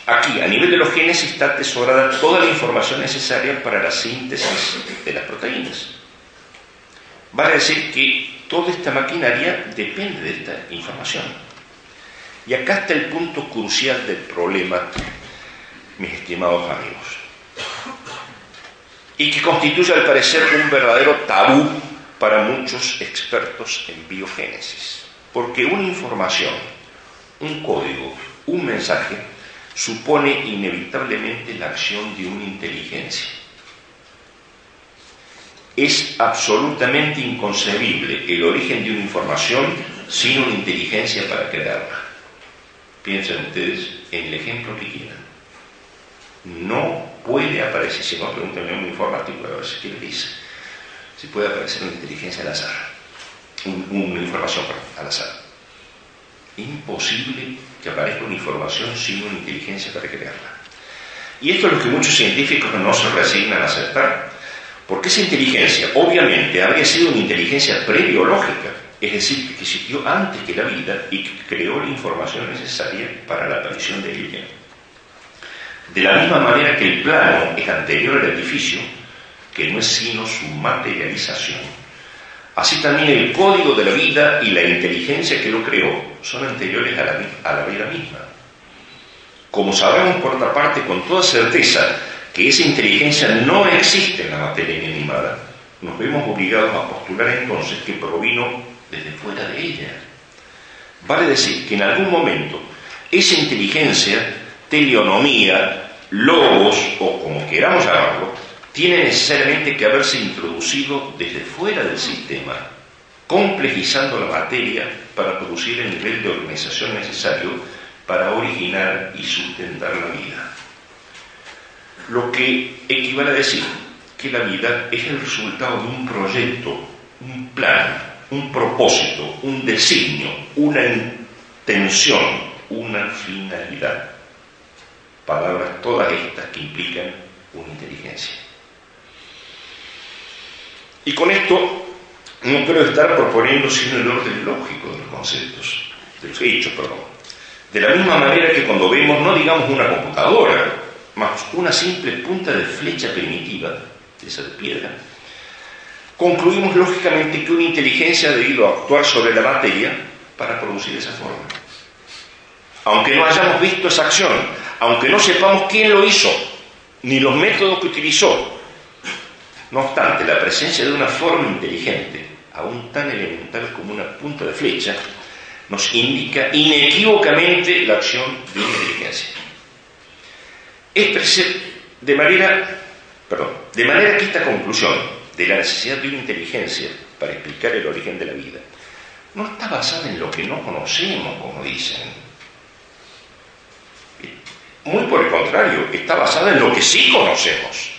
S1: Aquí, a nivel de los genes, está atesorada toda la información necesaria para la síntesis de las proteínas. Vale decir que toda esta maquinaria depende de esta información. Y acá está el punto crucial del problema, mis estimados amigos, y que constituye al parecer un verdadero tabú para muchos expertos en biogénesis. Porque una información, un código, un mensaje, supone inevitablemente la acción de una inteligencia. Es absolutamente inconcebible el origen de una información sin una inteligencia para crearla. Piensen ustedes en el ejemplo que quieran. No puede aparecer, si no, pregúntenme a un informático a ver qué le dice, si puede aparecer una inteligencia al azar, una información al azar. Imposible que aparezca una información sin una inteligencia para crearla. Y esto es lo que muchos científicos no se resignan a aceptar, porque esa inteligencia obviamente habría sido una inteligencia prebiológica, es decir, que existió antes que la vida y que creó la información necesaria para la aparición de ella. De la misma manera que el plano es anterior al edificio, que no es sino su materialización, así también el código de la vida y la inteligencia que lo creó son anteriores a la vida misma. Como sabemos por otra parte con toda certeza que esa inteligencia no existe en la materia inanimada, nos vemos obligados a postular entonces que provino desde fuera de ella. Vale decir que en algún momento esa inteligencia, teleonomía, logos o como queramos llamarlo, tiene necesariamente que haberse introducido desde fuera del sistema, complejizando la materia para producir el nivel de organización necesario para originar y sustentar la vida. Lo que equivale a decir que la vida es el resultado de un proyecto, un plan, un propósito, un designio, una intención, una finalidad. Palabras todas estas que implican una inteligencia. Y con esto no quiero estar proponiendo sino el orden lógico de los conceptos, de los hechos, perdón. De la misma manera que cuando vemos, no digamos una computadora, más una simple punta de flecha primitiva, esa de piedra, concluimos lógicamente que una inteligencia ha debido actuar sobre la materia para producir esa forma. Aunque no hayamos visto esa acción, aunque no sepamos quién lo hizo, ni los métodos que utilizó, no obstante, la presencia de una forma inteligente, aún tan elemental como una punta de flecha, nos indica inequívocamente la acción de una inteligencia. De manera que esta conclusión de la necesidad de una inteligencia para explicar el origen de la vida no está basada en lo que no conocemos, como dicen. Muy por el contrario, está basada en lo que sí conocemos.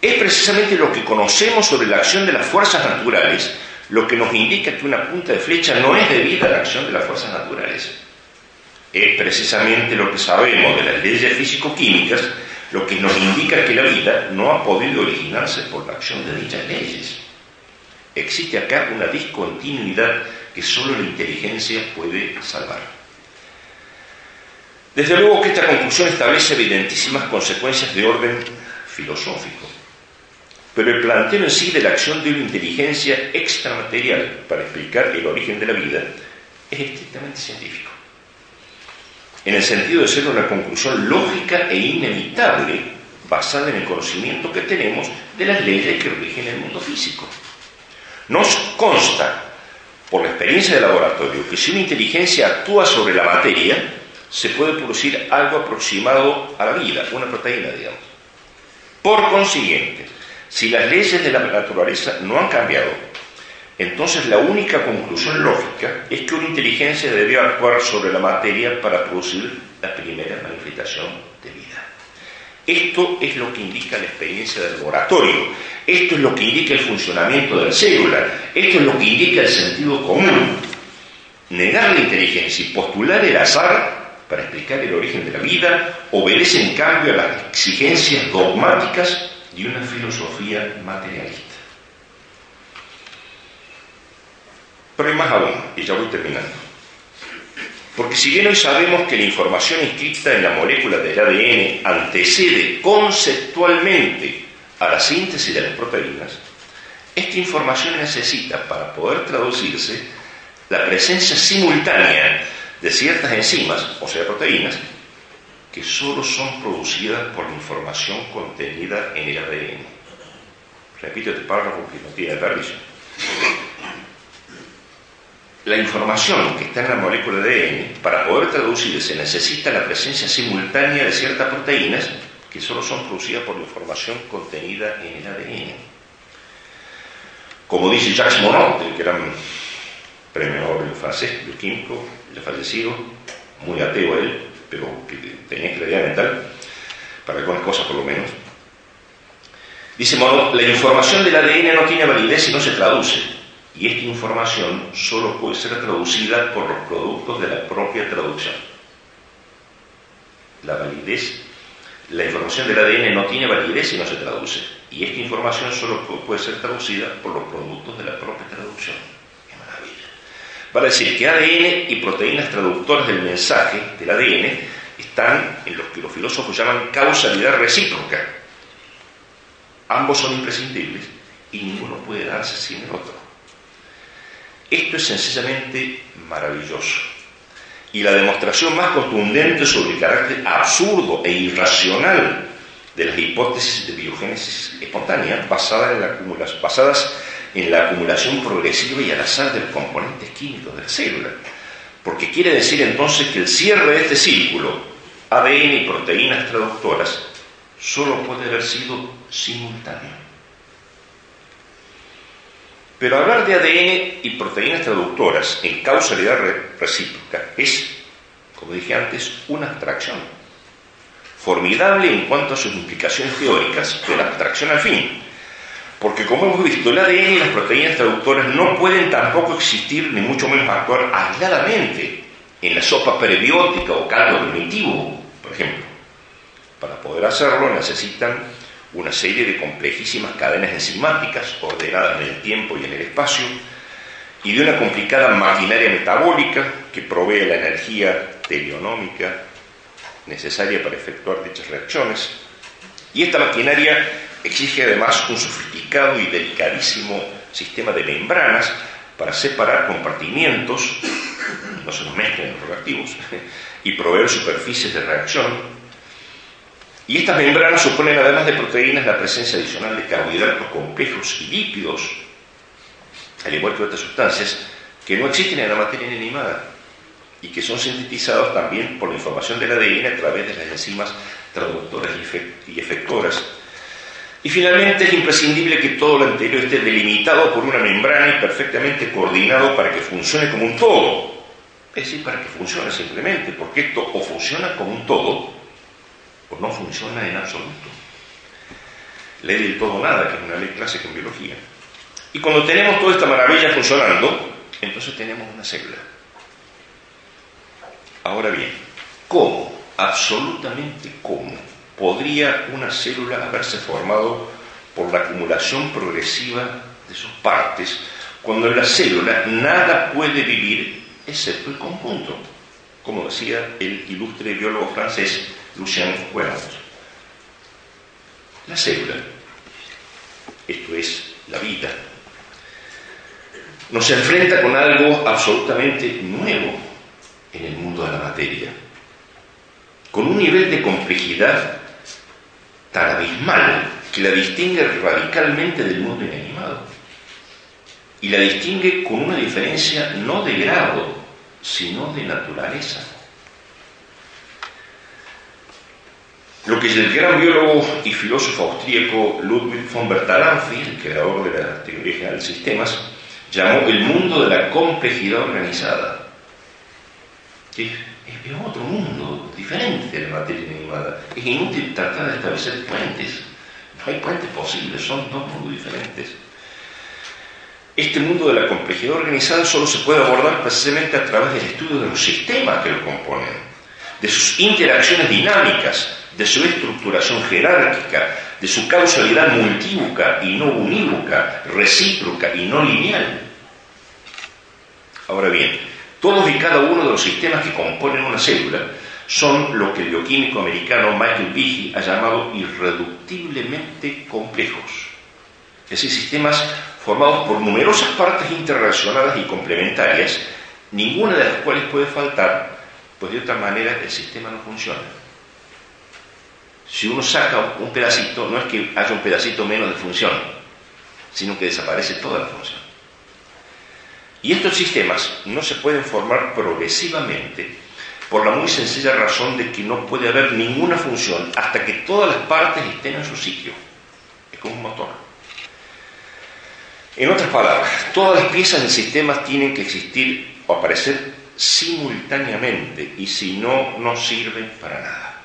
S1: Es precisamente lo que conocemos sobre la acción de las fuerzas naturales lo que nos indica que una punta de flecha no es debida a la acción de las fuerzas naturales. Es precisamente lo que sabemos de las leyes físico-químicas lo que nos indica que la vida no ha podido originarse por la acción de dichas leyes. Existe acá una discontinuidad que solo la inteligencia puede salvar. Desde luego que esta conclusión establece evidentísimas consecuencias de orden filosófico, pero el planteo en sí de la acción de una inteligencia extramaterial para explicar el origen de la vida es estrictamente científico, en el sentido de ser una conclusión lógica e inevitable basada en el conocimiento que tenemos de las leyes que rigen el mundo físico. Nos consta, por la experiencia de laboratorio, que si una inteligencia actúa sobre la materia, se puede producir algo aproximado a la vida, una proteína, digamos. Por consiguiente, si las leyes de la naturaleza no han cambiado, entonces la única conclusión lógica es que una inteligencia debió actuar sobre la materia para producir la primera manifestación de vida. Esto es lo que indica la experiencia del laboratorio, esto es lo que indica el funcionamiento de la célula, esto es lo que indica el sentido común. Negar la inteligencia y postular el azar para explicar el origen de la vida obedece en cambio a las exigencias dogmáticas de una filosofía materialista. Pero hay más aún, y ya voy terminando. Porque si bien hoy sabemos que la información inscrita en la molécula del ADN antecede conceptualmente a la síntesis de las proteínas, esta información necesita, para poder traducirse, la presencia simultánea de ciertas enzimas, o sea, proteínas, que solo son producidas por la información contenida en el ADN. Repito este párrafo porque no tiene desperdicio. La información que está en la molécula de ADN, para poder traducirse, necesita la presencia simultánea de ciertas proteínas que solo son producidas por la información contenida en el ADN. Como dice Jacques Monod, el gran premio Nobel francés, bioquímico, ya fallecido, muy ateo él, pero que tenía claridad mental, para algunas cosas por lo menos. Dice Monod, la información del ADN no tiene validez si no se traduce. Y esta información solo puede ser traducida por los productos de la propia traducción. La información del ADN no tiene validez si no se traduce. Y esta información solo puede ser traducida por los productos de la propia traducción. ¡Qué maravilla! Vale decir que ADN y proteínas traductoras del mensaje del ADN están en lo que los filósofos llaman causalidad recíproca. Ambos son imprescindibles y ninguno puede darse sin el otro. Esto es sencillamente maravilloso. Y la demostración más contundente sobre el carácter absurdo e irracional de las hipótesis de biogénesis espontánea basadas en la acumulación progresiva y al azar de los componentes químicos de la célula. Porque quiere decir entonces que el cierre de este círculo, ADN y proteínas traductoras, solo puede haber sido simultáneo. Pero hablar de ADN y proteínas traductoras en causalidad recíproca es, como dije antes, una abstracción. Formidable en cuanto a sus implicaciones teóricas, pero abstracción al fin. Porque como hemos visto, el ADN y las proteínas traductoras no pueden tampoco existir, ni mucho menos actuar aisladamente en la sopa prebiótica o caldo primitivo, por ejemplo. Para poder hacerlo necesitan una serie de complejísimas cadenas enzimáticas ordenadas en el tiempo y en el espacio y de una complicada maquinaria metabólica que provee la energía teleonómica necesaria para efectuar dichas reacciones, y esta maquinaria exige además un sofisticado y delicadísimo sistema de membranas para separar compartimientos, no se nos mezclen los reactivos, y proveer superficies de reacción. Y estas membranas suponen, además de proteínas, la presencia adicional de carbohidratos complejos y lípidos, al igual que otras sustancias que no existen en la materia inanimada y que son sintetizados también por la información del ADN a través de las enzimas traductoras y efectoras. Y finalmente es imprescindible que todo lo anterior esté delimitado por una membrana y perfectamente coordinado para que funcione como un todo. Es decir, para que funcione simplemente, porque esto o funciona como un todo o no funciona en absoluto. Ley del todo nada, que es una ley clásica en biología. Y cuando tenemos toda esta maravilla funcionando, entonces tenemos una célula. Ahora bien, ¿cómo? Absolutamente cómo podría una célula haberse formado por la acumulación progresiva de sus partes, cuando en la célula nada puede vivir excepto el conjunto, como decía el ilustre biólogo francés Lucien Huellant. La célula, esto es la vida, nos enfrenta con algo absolutamente nuevo en el mundo de la materia, con un nivel de complejidad tan abismal que la distingue radicalmente del mundo inanimado, y la distingue con una diferencia no de grado, sino de naturaleza. Lo que el gran biólogo y filósofo austríaco Ludwig von Bertalanffy, el creador de la teoría general de sistemas, llamó el mundo de la complejidad organizada, que es otro mundo diferente de la materia inanimada. Es inútil tratar de establecer puentes, no hay puentes posibles, son dos mundos diferentes. Este mundo de la complejidad organizada solo se puede abordar precisamente a través del estudio de los sistemas que lo componen, de sus interacciones dinámicas, de su estructuración jerárquica, de su causalidad multívoca y no unívoca, recíproca y no lineal. Ahora bien, todos y cada uno de los sistemas que componen una célula son lo que el bioquímico americano Michael Behe ha llamado irreductiblemente complejos, es decir, sistemas formados por numerosas partes interrelacionadas y complementarias, ninguna de las cuales puede faltar, pues de otra manera el sistema no funciona. Si uno saca un pedacito, no es que haya un pedacito menos de función, sino que desaparece toda la función. Y estos sistemas no se pueden formar progresivamente por la muy sencilla razón de que no puede haber ninguna función hasta que todas las partes estén en su sitio. Es como un motor. En otras palabras, todas las piezas del sistema tienen que existir o aparecer simultáneamente, y si no, no sirven para nada.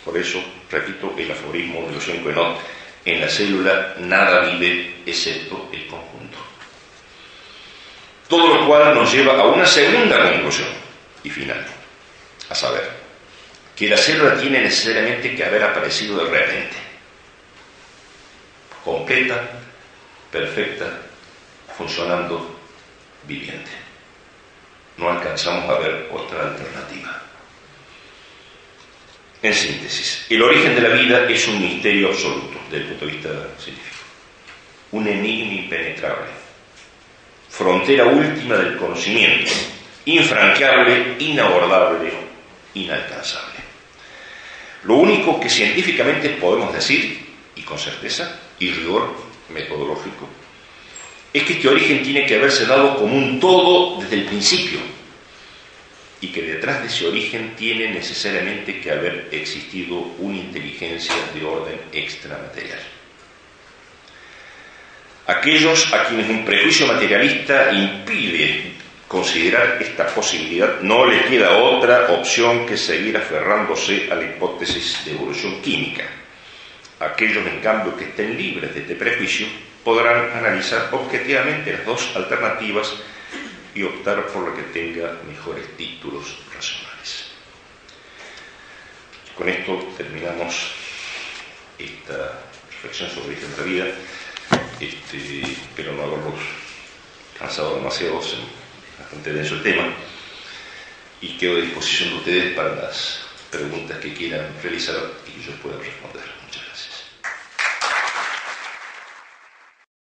S1: Por eso, repito el aforismo de Lucien Huellant: en la célula nada vive excepto el conjunto. Todo lo cual nos lleva a una segunda conclusión y final, a saber, que la célula tiene necesariamente que haber aparecido de repente, completa, perfecta, funcionando, viviente. No alcanzamos a ver otra alternativa. En síntesis, el origen de la vida es un misterio absoluto desde el punto de vista científico, un enigma impenetrable, frontera última del conocimiento, infranqueable, inabordable, inalcanzable. Lo único que científicamente podemos decir, y con certeza y rigor metodológico, es que este origen tiene que haberse dado como un todo desde el principio, y que detrás de ese origen tiene necesariamente que haber existido una inteligencia de orden extramaterial. Aquellos a quienes un prejuicio materialista impide considerar esta posibilidad, no les queda otra opción que seguir aferrándose a la hipótesis de evolución química. Aquellos, en cambio, que estén libres de este prejuicio podrán analizar objetivamente las dos alternativas y optar por la que tenga mejores títulos racionales. Con esto terminamos esta reflexión sobre esta otra vida. Espero no haberlos cansado demasiado, es bastante denso el tema. y quedo a disposición de ustedes para las preguntas que quieran realizar y que yo pueda responder. Muchas gracias.